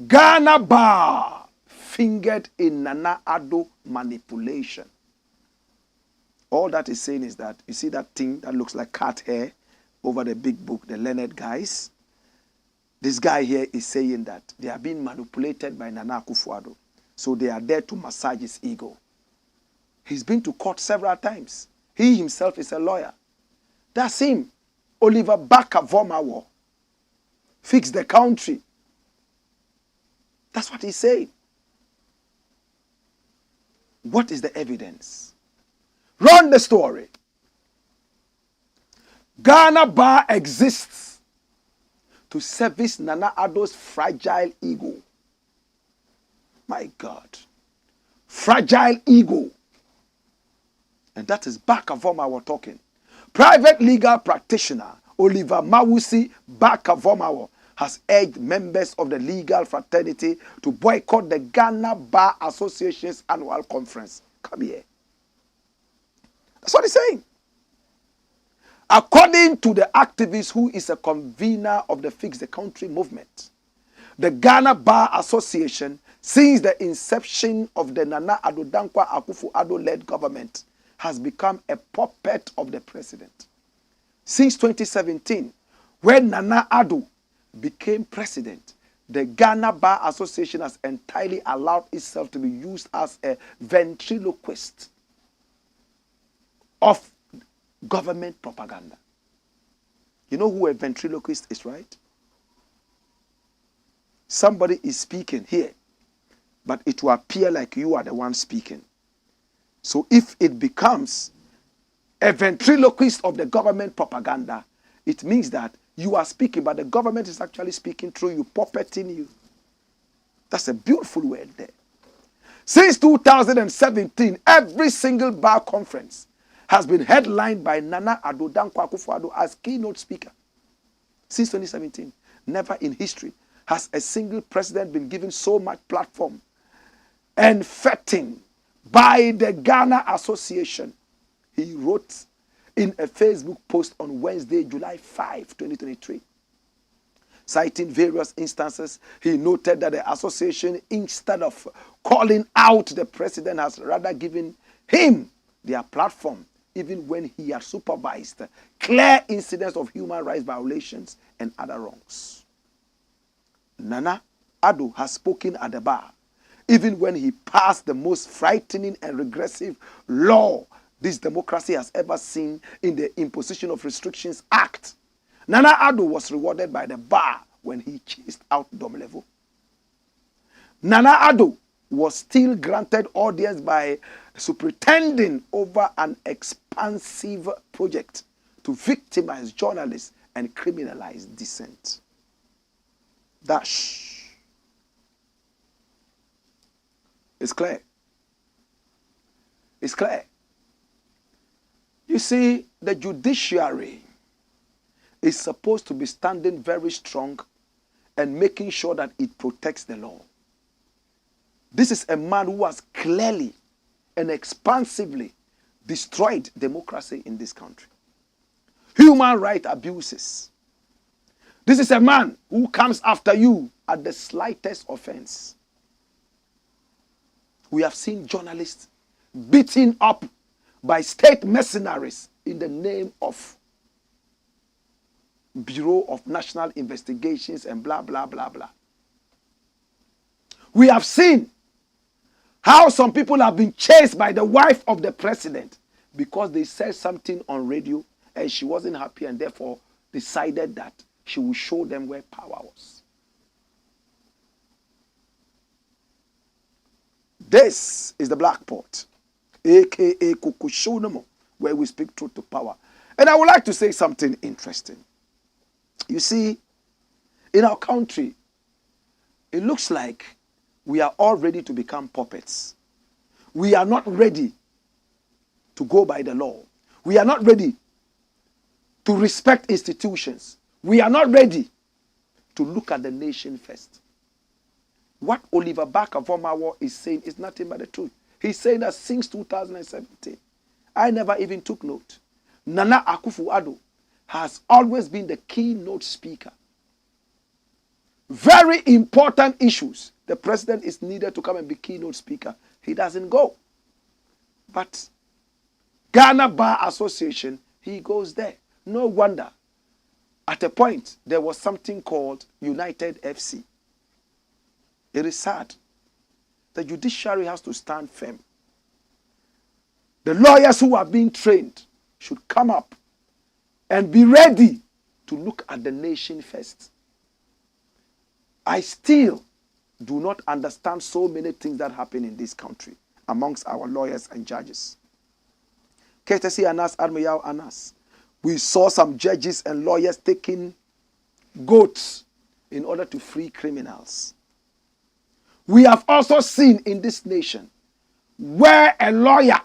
Ghana bar fingered in Nana Addo manipulation. All that is saying is that, you see that thing that looks like cat hair over the big book, the learned guys? This guy here is saying that they are being manipulated by Nana Akufo-Addo. So they are there to massage his ego. He's been to court several times. He himself is a lawyer. That's him. Oliver Baka-Vomawo. Fix the country. That's what he's saying. What is the evidence? Run the story. Ghana bar exists to service Nana Addo's fragile ego. My God. Fragile ego. And that is Baka-Vomawo talking. Private legal practitioner Oliver Mawusi Baka-Vomawo has urged members of the legal fraternity to boycott the Ghana Bar Association's annual conference. Come here. That's what he's saying. According to the activist who is a convener of the Fix the Country movement, the Ghana Bar Association, since the inception of the Nana Addo Dankwa Akufo-Addo-led government, has become a puppet of the president. Since 2017, when Nana Addo became president, the Ghana Bar Association has entirely allowed itself to be used as a ventriloquist of government propaganda. You know who a ventriloquist is, right? Somebody is speaking here, but it will appear like you are the one speaking. So if it becomes a ventriloquist of the government propaganda, it means that you are speaking, but the government is actually speaking through you, puppeting you. That's a beautiful word there. Since 2017, every single bar conference has been headlined by Nana Addo Dankwa Akufo-Addo as keynote speaker. Since 2017, never in history has a single president been given so much platform and fetting by the Ghana Association. He wrote in a Facebook post on Wednesday, July 5, 2023. Citing various instances, he noted that the association, instead of calling out the president, has rather given him their platform, even when he had supervised clear incidents of human rights violations and other wrongs. Nana Addo has spoken at the bar, even when he passed the most frightening and regressive law this democracy has ever seen in the Imposition of Restrictions Act. Nana Addo was rewarded by the bar when he chased out Domlevo. Nana Addo was still granted audience by superintending over an expansive project to victimize journalists and criminalize dissent. Dash. It's clear. It's clear. You see, the judiciary is supposed to be standing very strong and making sure that it protects the law. This is a man who has clearly and expansively destroyed democracy in this country. Human rights abuses. This is a man who comes after you at the slightest offense. We have seen journalists beaten up by state mercenaries in the name of Bureau of National Investigations and blah, blah, blah, blah. We have seen How some people have been chased by the wife of the president because they said something on radio and she wasn't happy and therefore decided that she will show them where power was. This is the Black Pot, aka Kukushonomo, where we speak truth to power. And I would like to say something interesting. You see, in our country, it looks like we are all ready to become puppets. We are not ready to go by the law. We are not ready to respect institutions. We are not ready to look at the nation first. What Oliver Barker-Vormawor is saying is nothing but the truth. He's saying that since 2017, I never even took note. Nana Akufo-Addo has always been the keynote speaker. Very important issues. The president is needed to come and be keynote speaker. He doesn't go. But Ghana Bar Association, he goes there. No wonder. At a point, there was something called United FC. It is sad. The judiciary has to stand firm. The lawyers who are being trained should come up and be ready to look at the nation first. I still do not understand so many things that happen in this country amongst our lawyers and judges. Courtesy Anas Armayao Anas. We saw some judges and lawyers taking goats in order to free criminals. We have also seen in this nation where a lawyer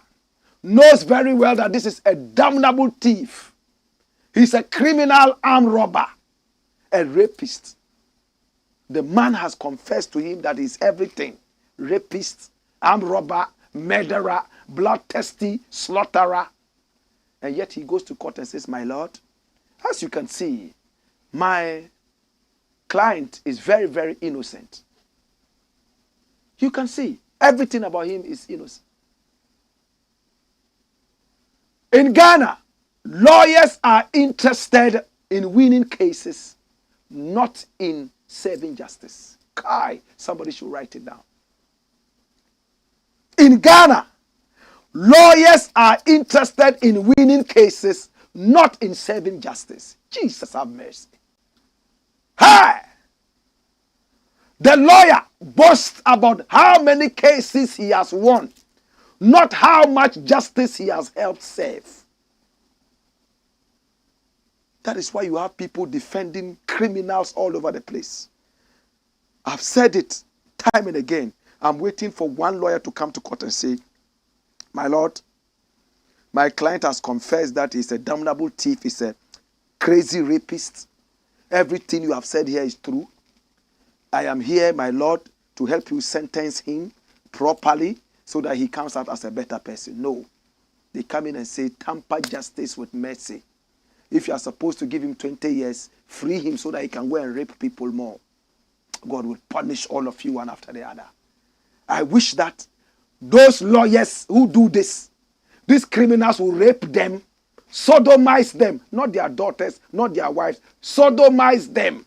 knows very well that this is a damnable thief. He's a criminal armed robber, a rapist. The man has confessed to him that he's everything. Rapist, armed robber, murderer, bloodthirsty, slaughterer. And yet he goes to court and says, my lord, as you can see, my client is very, very innocent. You can see everything about him is innocent. In Ghana, lawyers are interested in winning cases, not in serving justice. Kai, somebody should write it down. In Ghana, lawyers are interested in winning cases, not in serving justice. Jesus have mercy. Hi! The lawyer boasts about how many cases he has won, not how much justice he has helped save. That is why you have people defending criminals all over the place. I've said it time and again. I'm waiting for one lawyer to come to court and say, my lord, my client has confessed that he's a damnable thief, he's a crazy rapist. Everything you have said here is true. I am here, my lord, to help you sentence him properly so that he comes out as a better person. No. They come in and say, tamper justice with mercy. If you are supposed to give him 20 years, free him so that he can go and rape people more. God will punish all of you one after the other. I wish that those lawyers who do this, these criminals will rape them, sodomize them, not their daughters, not their wives, sodomize them,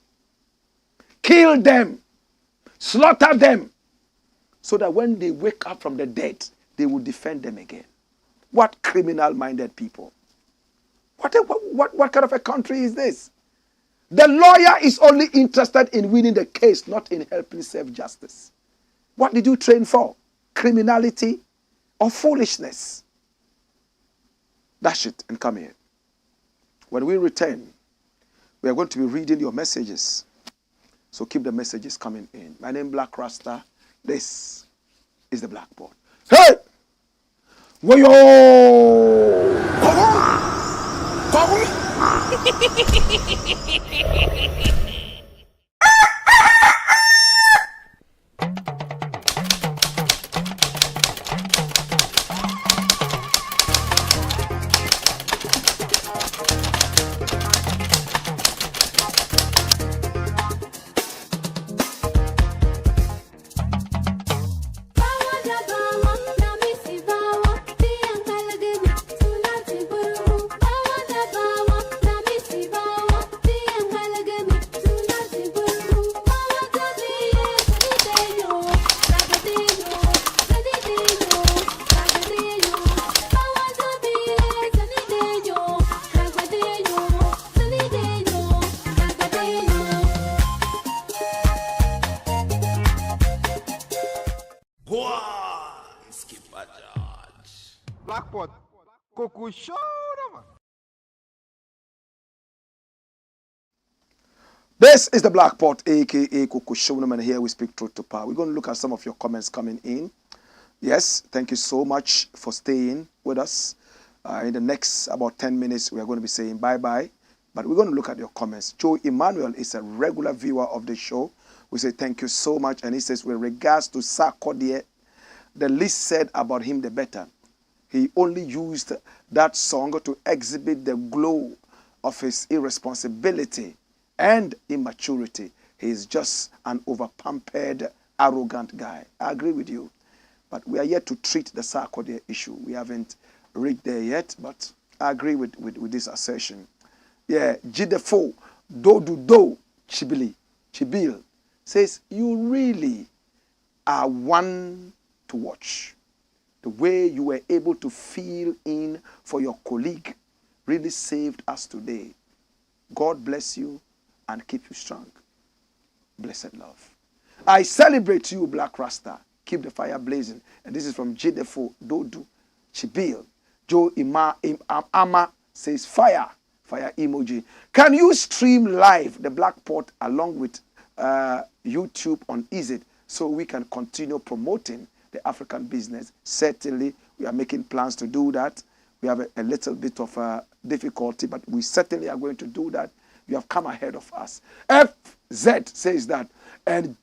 kill them, slaughter them, so that when they wake up from the dead, they will defend them again. What criminal-minded people. What kind of a country is this? The lawyer is only interested in winning the case, not in helping serve justice. What did you train for? Criminality or foolishness? Dash it and come here. When we return, we are going to be reading your messages. So keep the messages coming in. My name is Blakk Rasta. This is the Black Board. Hey! Wayo! Skip a charge. Blackpot. Coco show, man. This is the Black Pot, aka Coco Shonam, and here we speak truth to power. We're going to look at some of your comments coming in. Yes, thank you so much for staying with us. In the next about 10 minutes, we are going to be saying bye-bye. But we're going to look at your comments. Joe Emmanuel is a regular viewer of the show. We say thank you so much. And he says, with regards to SARKODIE, the least said about him, the better. He only used that song to exhibit the glow of his irresponsibility and immaturity. He is just an overpampered, arrogant guy. I agree with you. But we are yet to treat the SARKODIE issue. We haven't reached there yet, but I agree with this assertion. Yeah, Jidefo, do, Chibil, says, you really are one to watch. The way you were able to feel in for your colleague really saved us today. God bless you and keep you strong. Blessed love. I celebrate you, Black Rasta. Keep the fire blazing. And this is from Jidefo, Dodu, Chibil. Joe Ama says, fire emoji. Can you stream live the Black Pot along with YouTube on Is so we can continue promoting the African business? Certainly, we are making plans to do that. We have a little bit of difficulty, but we certainly are going to do that. You have come ahead of us. FZ says that. And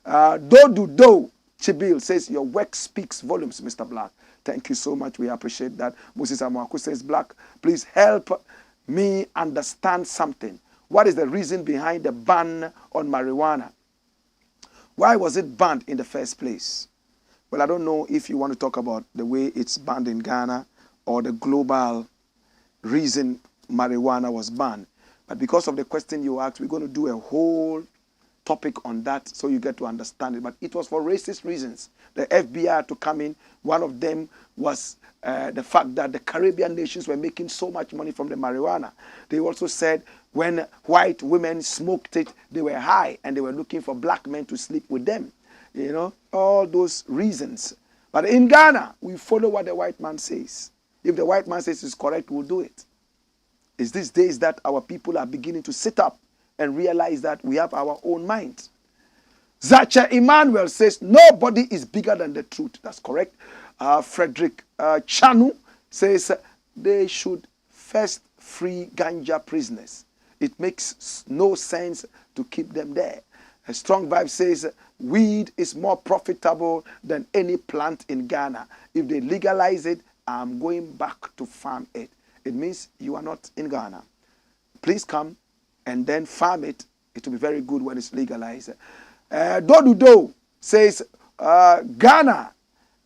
Do Chibil says, your work speaks volumes, Mr. Black. Thank you so much. We appreciate that. Moses Amwaku says, Black, please help me understand something. What is the reason behind the ban on marijuana? Why was it banned in the first place? Well, I don't know if you want to talk about the way it's banned in Ghana or the global reason marijuana was banned. But because of the question you asked, we're going to do a whole topic on that so you get to understand it. But it was for racist reasons. The FBI had to come in. One of them was the fact that the Caribbean nations were making so much money from the marijuana. They also said when white women smoked it, they were high and they were looking for black men to sleep with them. You know, all those reasons. But in Ghana, we follow what the white man says. If the white man says it's correct, we'll do it. It's these days that our people are beginning to sit up and realize that we have our own mind. Zacha Emmanuel says, nobody is bigger than the truth. That's correct. Frederick Chanu says, they should first free ganja prisoners. It makes no sense to keep them there. A strong vibe says, weed is more profitable than any plant in Ghana. If they legalize it, I'm going back to farm it. It means you are not in Ghana. Please come and then farm it. It will be very good when it's legalized. Dodudo says, Ghana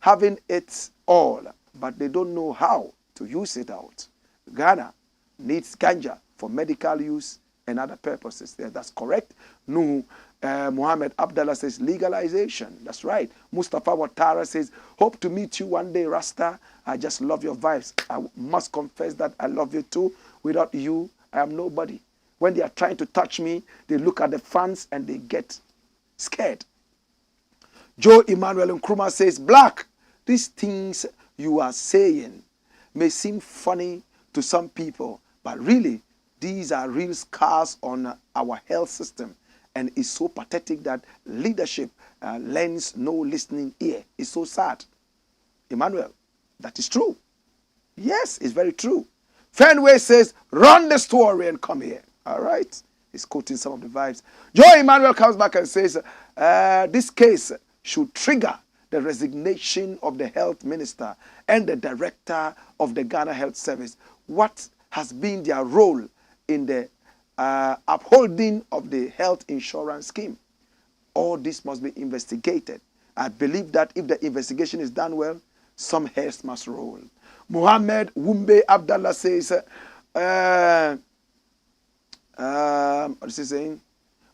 having it all, but they don't know how to use it out. Ghana needs ganja for medical use and other purposes. Yeah, that's correct. No, Muhammad Abdallah says legalization. That's right. Mustafa Watara says, hope to meet you one day, Rasta. I just love your vibes. I must confess that I love you too. Without you, I am nobody. When they are trying to touch me, they look at the fans and they get scared. Joe Emmanuel Nkrumah says, Black, these things you are saying may seem funny to some people, but really, these are real scars on our health system. And it's so pathetic that leadership lends no listening ear. It's so sad. Emmanuel, that is true. Yes, it's very true. Fenway says, run the story and come here. All right. He's quoting some of the vibes. Joe Emmanuel comes back and says, this case should trigger the resignation of the health minister and the director of the Ghana Health Service. What has been their role in the upholding of the health insurance scheme? All this must be investigated. I believe that if the investigation is done well, some hairs must roll. Muhammad Wumbe Abdallah says, what is he saying?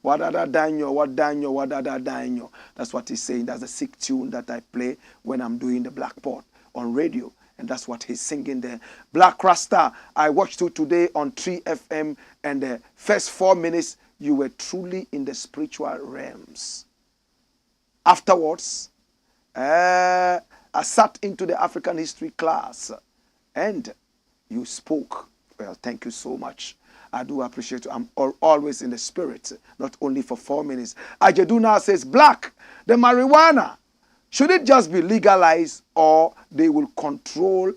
Wadada danyo, wadanyo, wadada danyo. That's what he's saying. That's a sick tune that I play when I'm doing the Black Pot on radio. And that's what he's singing there. Black Rasta, I watched you today on 3FM, and the first 4 minutes, you were truly in the spiritual realms. Afterwards, I sat into the African history class and you spoke. Well, thank you so much. I do appreciate you. I'm always in the spirit, not only for 4 minutes. Ajeduna says, Blakk, the marijuana, should it just be legalized or they will control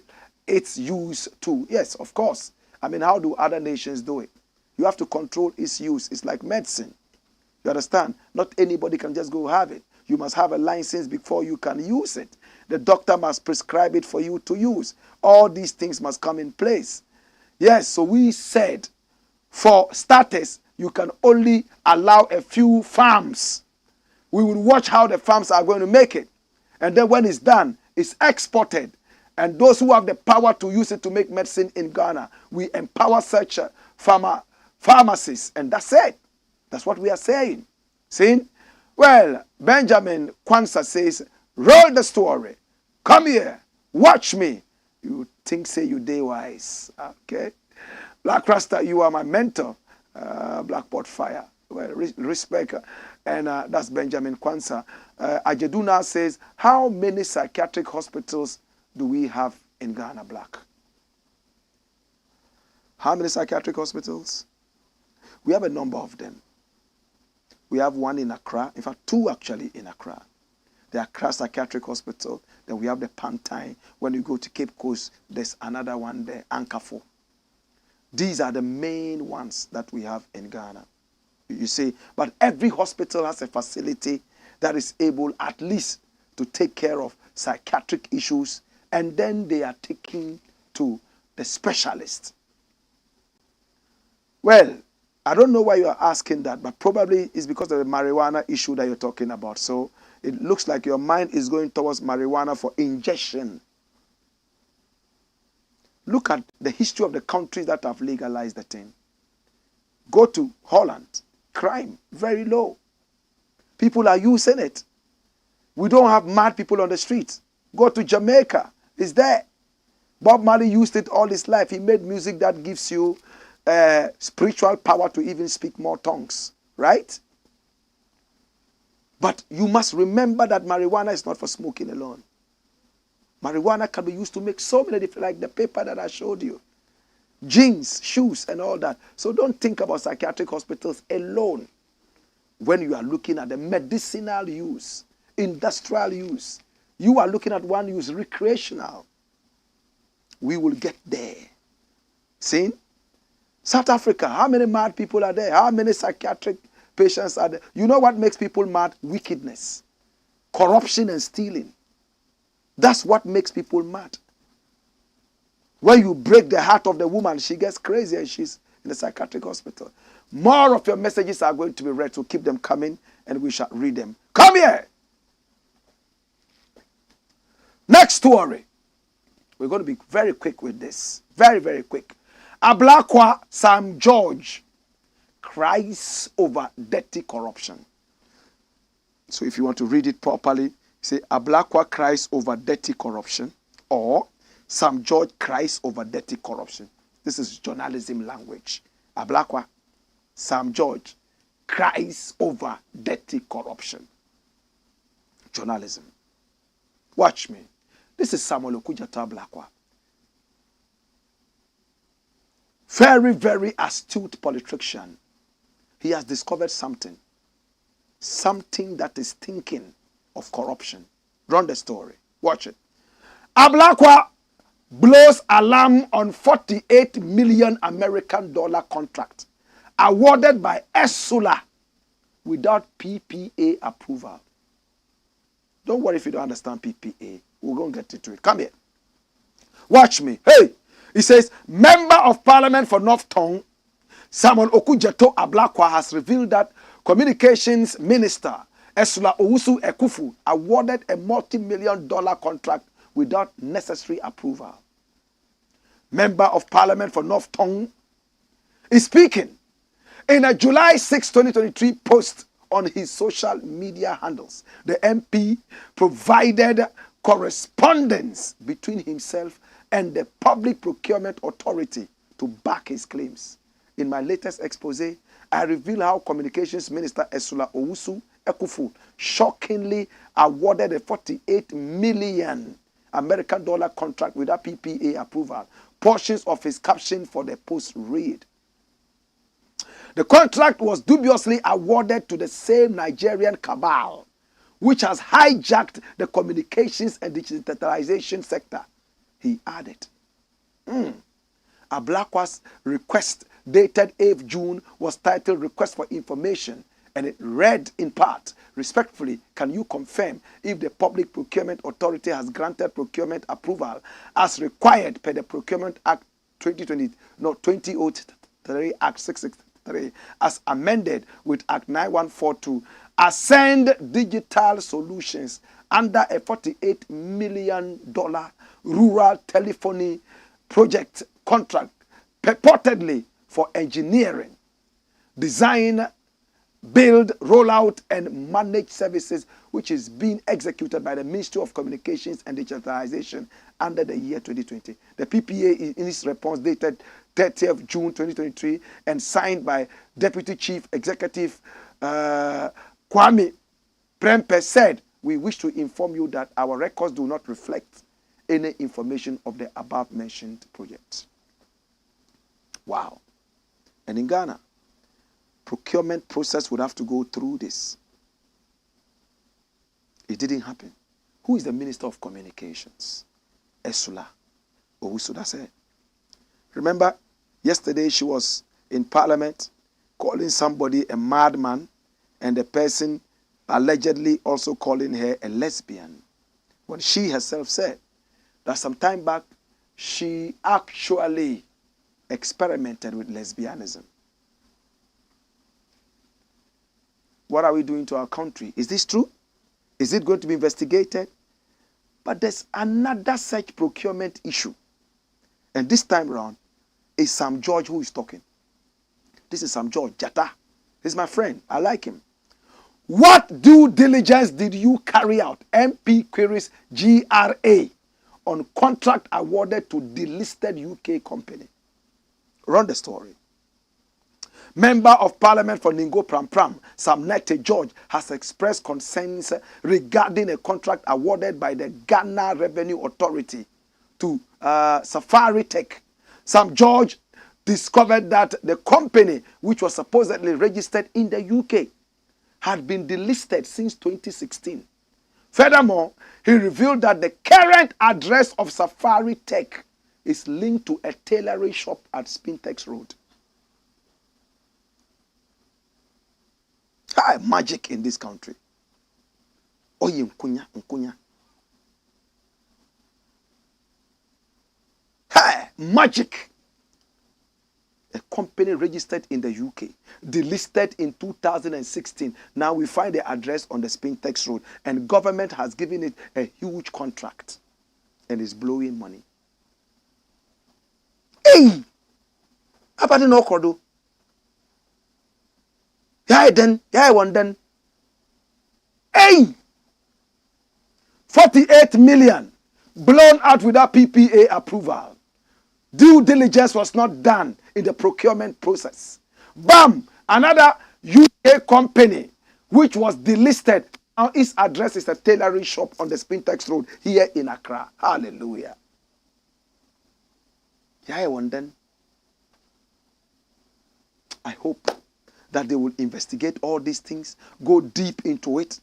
its use too? Yes, of course. I mean, how do other nations do it? You have to control its use. It's like medicine. You understand? Not anybody can just go have it. You must have a license before you can use it. The doctor must prescribe it for you to use. All these things must come in place. Yes, so we said, for starters, you can only allow a few farms. We will watch how the farms are going to make it. And then when it's done, it's exported. And those who have the power to use it to make medicine in Ghana, we empower such pharmacists. And that's it. That's what we are saying. See? Well, Benjamin Kwanzaa says, roll the story. Come here. Watch me. You think, say you day wise. Okay? Black Rasta, you are my mentor. Blackboard Fire. Well, respect. And that's Benjamin Kwanzaa. Ajeduna says, how many psychiatric hospitals do we have in Ghana, Blakk? How many psychiatric hospitals? We have a number of them. We have one in Accra. In fact, two actually in Accra. The Accra Psychiatric Hospital. Then we have the Pantine. When you go to Cape Coast, there's another one there, Ankafo. These are the main ones that we have in Ghana. You see, but every hospital has a facility that is able at least to take care of psychiatric issues, and then they are taken to the specialist. Well, I don't know why you are asking that, but probably it's because of the marijuana issue that you're talking about. So it looks like your mind is going towards marijuana for ingestion. Look at the history of the countries that have legalized the thing. Go to Holland. Crime, very low. People are using it. We don't have mad people on the streets. Go to Jamaica. It's there. Bob Marley used it all his life. He made music that gives you spiritual power to even speak more tongues. Right? But you must remember that marijuana is not for smoking alone. Marijuana can be used to make so many different, like the paper that I showed you. Jeans, shoes, and all that. So don't think about psychiatric hospitals alone when you are looking at the medicinal use, industrial use. You are looking at one use, recreational. We will get there. See? South Africa, how many mad people are there? How many psychiatric patients are there? You know what makes people mad? Wickedness, corruption, and stealing. That's what makes people mad. When you break the heart of the woman, she gets crazy and she's in the psychiatric hospital. More of your messages are going to be read, so keep them coming and we shall read them. Come here. Next story. We're going to be very quick with this. Very, very quick. ABLAKWA Sam George cries over dirty corruption. So if you want to read it properly, say ABLAKWA cries over dirty corruption, or Sam George cries over dirty corruption. This is journalism language. ABLAKWA Sam George cries over dirty corruption. Journalism. Watch me. This is Samuel Okudzeto ABLAKWA. Very, very astute politician. He has discovered something. Something that is thinking of corruption. Run the story. Watch it. ABLAKWA blows alarm on $48 million American dollar contract awarded by Esula without PPA approval. Don't worry if you don't understand PPA. We're going to get into it. Come here. Watch me. Hey! He says, Member of Parliament for North Tongue, Samuel Okudzeto ABLAKWA, has revealed that Communications Minister Esula Owusu Ekufu awarded a multi-million-dollar contract without necessary approval. Member of Parliament for North Tongue is speaking in a July 6, 2023 post on his social media handles. The MP provided correspondence between himself and the Public Procurement Authority to back his claims. In my latest expose, I reveal how Communications Minister Esula Owusu Ekufu shockingly awarded a 48 million American dollar contract without PPA approval. Portions of his caption for the post read. The contract was dubiously awarded to the same Nigerian cabal, which has hijacked the communications and digitalization sector. He added, ABLAKWA's request dated 8th June was titled Request for Information, and it read in part, respectfully, can you confirm if the Public Procurement Authority has granted procurement approval as required per the Procurement Act 2003 Act 663 as amended with Act 9142, ascend digital solutions under a $48 million rural telephony project contract purportedly for engineering, design, build, rollout, and manage services, which is being executed by the Ministry of Communications and Digitalization under the year 2020. The PPA in its response dated 30th June 2023 and signed by Deputy Chief Executive Kwame Prempeh said, we wish to inform you that our records do not reflect any information of the above mentioned project. Wow. And in Ghana, procurement process would have to go through this. It didn't happen. Who is the Minister of Communications? Esula Owusu said. Remember, yesterday she was in Parliament calling somebody a madman, and the person allegedly also calling her a lesbian, when she herself said that some time back she actually experimented with lesbianism. What are we doing to our country? Is this true? Is it going to be investigated? But there's another such procurement issue. And this time around, is Sam George who is talking. This is Sam George Jata. He's my friend. I like him. What due diligence did you carry out, MP queries GRA, on contract awarded to delisted UK company? Run the story. Member of Parliament for Ningo Pram Pram, Sam George, has expressed concerns regarding a contract awarded by the Ghana Revenue Authority to Safari Tech. Sam George discovered that the company, which was supposedly registered in the UK, had been delisted since 2016. Furthermore, he revealed that the current address of Safari Tech is linked to a tailoring shop at Spintex Road. Hi, magic in this country. Oye nkunya. Hi, magic. A company registered in the UK, delisted in 2016. Now we find the address on the Spintex Road, and government has given it a huge contract and is blowing money. Hey! Abadi no kodo. Yeah, one then. Hey! 48 million blown out without PPA approval. Due diligence was not done in the procurement process. Bam! Another UK company which was delisted. Now its address is a tailoring shop on the Spintex Road here in Accra. Hallelujah. Yeah, one then. I hope that they will investigate all these things, go deep into it,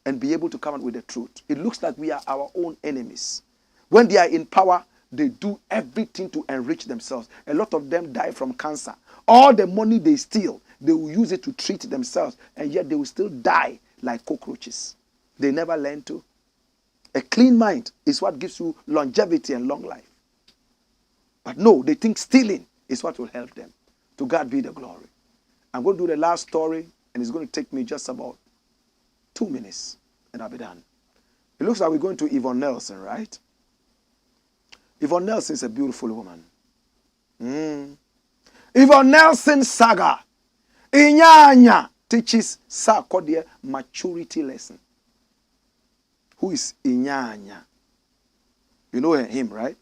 and be able to come out with the truth. It looks like we are our own enemies. When they are in power, they do everything to enrich themselves. A lot of them die from cancer. All the money they steal, they will use it to treat themselves, and yet they will still die like cockroaches. They never learn to. A clean mind is what gives you longevity and long life. But no, they think stealing is what will help them. To God be the glory. I'm going to do the last story, and it's going to take me just about 2 minutes, and I'll be done. It looks like we're going to Yvonne Nelson, right? Yvonne Nelson is a beautiful woman. Yvonne Nelson SAGA. INYANYA teaches SARKODIE maturity lesson. Who is INYANYA? You know him, right?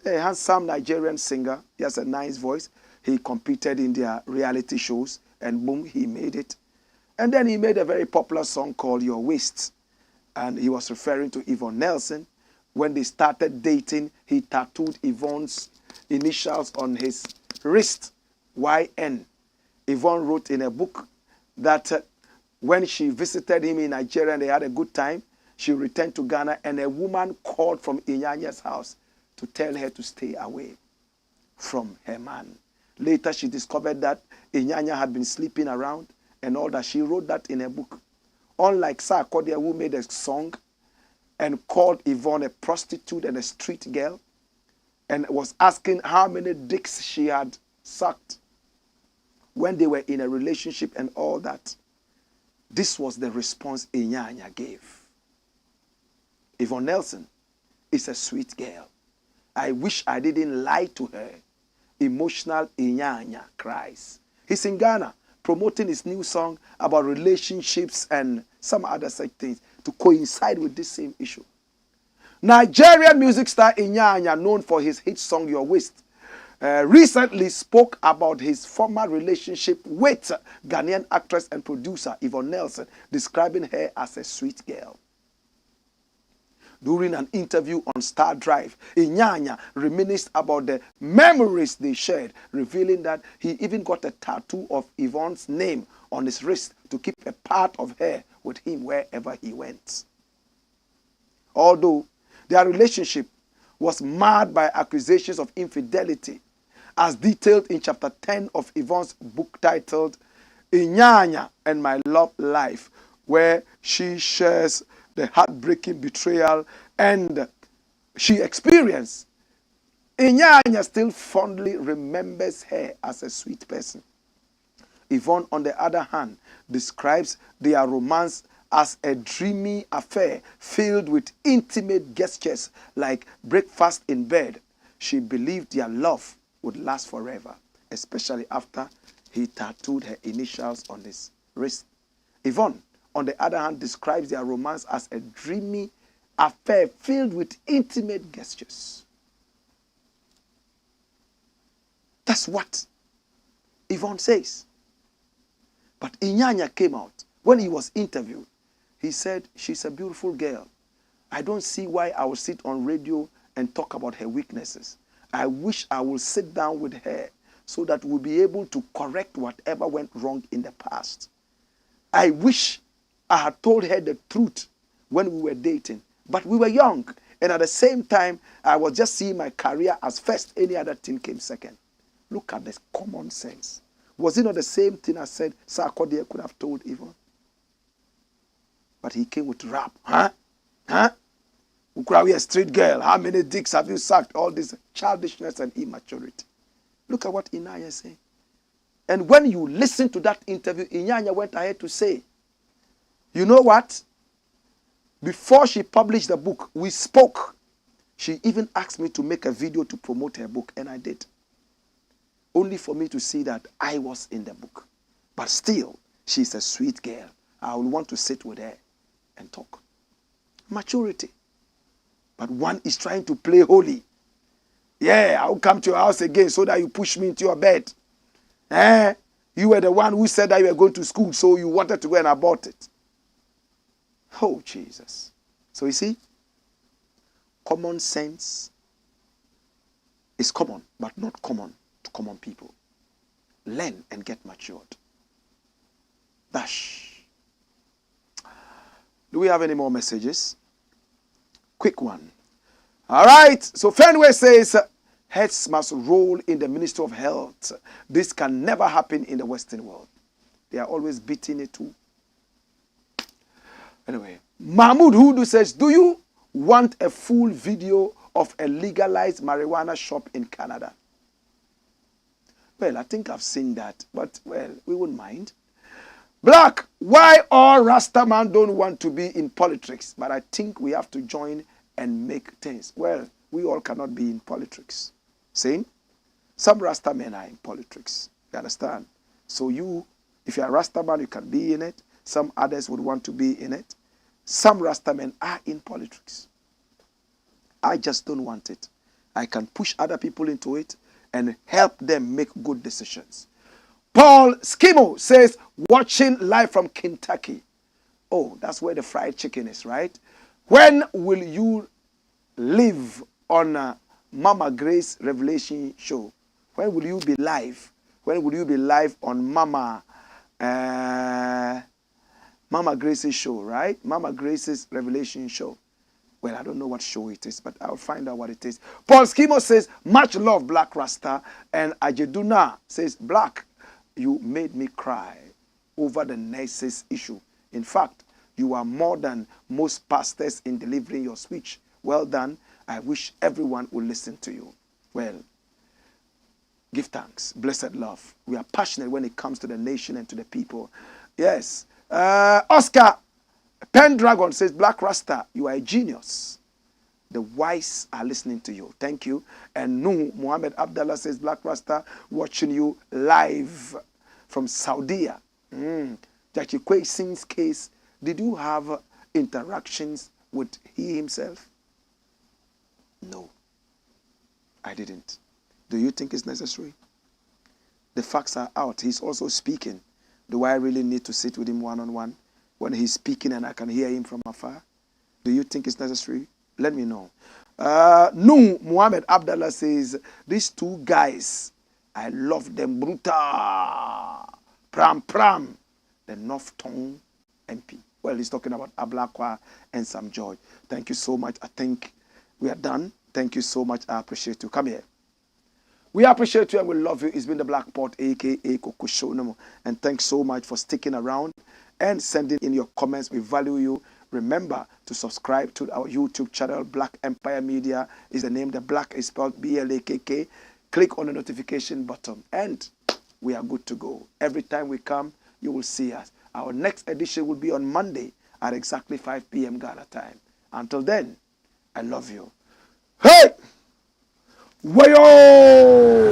A handsome Nigerian singer. He has a nice voice. He competed in their reality shows, and boom, he made it. And then he made a very popular song called Your Waist. And he was referring to Yvonne Nelson. When they started dating, he tattooed Yvonne's initials on his wrist, YN. Yvonne wrote in a book that when she visited him in Nigeria and they had a good time, she returned to Ghana and a woman called from INYANYA's house to tell her to stay away from her man. Later, she discovered that INYANYA had been sleeping around and all that. She wrote that in a book. Unlike SARKODIE, who made a song and called Yvonne a prostitute and a street girl and was asking how many dicks she had sucked when they were in a relationship and all that. This was the response INYANYA gave. Yvonne Nelson is a sweet girl. I wish I didn't lie to her. Emotional INYANYA cries. He's in Ghana promoting his new song about relationships and some other such things to coincide with this same issue. Nigerian music star INYANYA, known for his hit song Your Waist, recently spoke about his former relationship with Ghanaian actress and producer Yvonne Nelson, describing her as a sweet girl. During an interview on Star Drive, INYANYA reminisced about the memories they shared, revealing that he even got a tattoo of Yvonne's name on his wrist to keep a part of her with him wherever he went. Although their relationship was marred by accusations of infidelity, as detailed in chapter 10 of Yvonne's book titled INYANYA and My Love Life, where she shares the heartbreaking betrayal and she experienced. INYANYA still fondly remembers her as a sweet person. Yvonne, on the other hand, describes their romance as a dreamy affair filled with intimate gestures like breakfast in bed. She believed their love would last forever, especially after he tattooed her initials on his wrist. Yvonne, on the other hand, describes their romance as a dreamy affair filled with intimate gestures. That's what Yvonne says. But INYANYA came out. When he was interviewed, he said, she's a beautiful girl. I don't see why I will sit on radio and talk about her weaknesses. I wish I will sit down with her so that we'll be able to correct whatever went wrong in the past. I wish I had told her the truth when we were dating, but we were young. And at the same time, I was just seeing my career as first. Any other thing came second. Look at this common sense. Was it not the same thing I said SARKODIE could have told Yvonne? But he came with rap. Huh? You could be a street girl. How many dicks have you sucked? All this childishness and immaturity. Look at what INYANYA is saying. And when you listen to that interview, INYANYA went ahead to say, you know what? Before she published the book, we spoke. She even asked me to make a video to promote her book, and I did. Only for me to see that I was in the book. But still, she's a sweet girl. I will want to sit with her and talk. Maturity. But one is trying to play holy. Yeah, I'll come to your house again so that you push me into your bed. You were the one who said that you were going to school, so you wanted to go and abort it. Oh, Jesus. So you see, common sense is common, but not common to common people. Learn and get matured. Dash. Do we have any more messages? Quick one. All right. So Fenway says, heads must roll in the Ministry of Health. This can never happen in the Western world. They are always beating it too. Anyway, Mahmoud Hudu says, do you want a full video of a legalized marijuana shop in Canada? Well, I think I've seen that, but, well, we wouldn't mind. Blakk, why all Rasta man don't want to be in politics? But I think we have to join and make things. Well, we all cannot be in politics. See? Some Rasta men are in politics. You understand? So you, if you're a Rasta man, you can be in it. Some others would want to be in it. Some Rasta men are in politics. I just don't want it. I can push other people into it and help them make good decisions. Paul Skimo says, watching live from Kentucky. Oh, that's where the fried chicken is, right? When will you live on Mama Grace Revelation show? When will you be live? When will you be live on Mama Grace's show, right? Mama Grace's Revelation show. Well, I don't know what show it is, but I'll find out what it is. Paul Skimo says, much love, Blakk Rasta. And Ajeduna says, Blakk, you made me cry over the nurses issue. In fact, you are more than most pastors in delivering your speech. Well done. I wish everyone would listen to you. Well, give thanks. Blessed love. We are passionate when it comes to the nation and to the people. Yes. Oscar Pendragon says, Blakk Rasta, you are a genius. The wise are listening to you. Thank you. And Nuh Muhammad Abdallah says, Blakk Rasta, watching you live from Saudi. Jackie Kwei Singh's case, did you have interactions with he himself? No, I didn't. Do you think it's necessary? The facts are out. He's also speaking. Do I really need to sit with him one-on-one when he's speaking and I can hear him from afar? Do you think it's necessary? Let me know. Nuh Muhammad Abdallah says, these two guys, I love them. Bruta. Pram. The North Tongue MP. Well, he's talking about ABLAKWA and Sam George. Thank you so much. I think we are done. Thank you so much. I appreciate you. Come here. We appreciate you and we love you. It's been the Black Pot, a.k.a. Coco Show. And thanks so much for sticking around and sending in your comments. We value you. Remember to subscribe to our YouTube channel. Black Empire Media is the name. The Black is spelled B-L-A-K-K. Click on the notification button and we are good to go. Every time we come, you will see us. Our next edition will be on Monday at exactly 5 p.m. Ghana time. Until then, I love you. Hey! Wayo!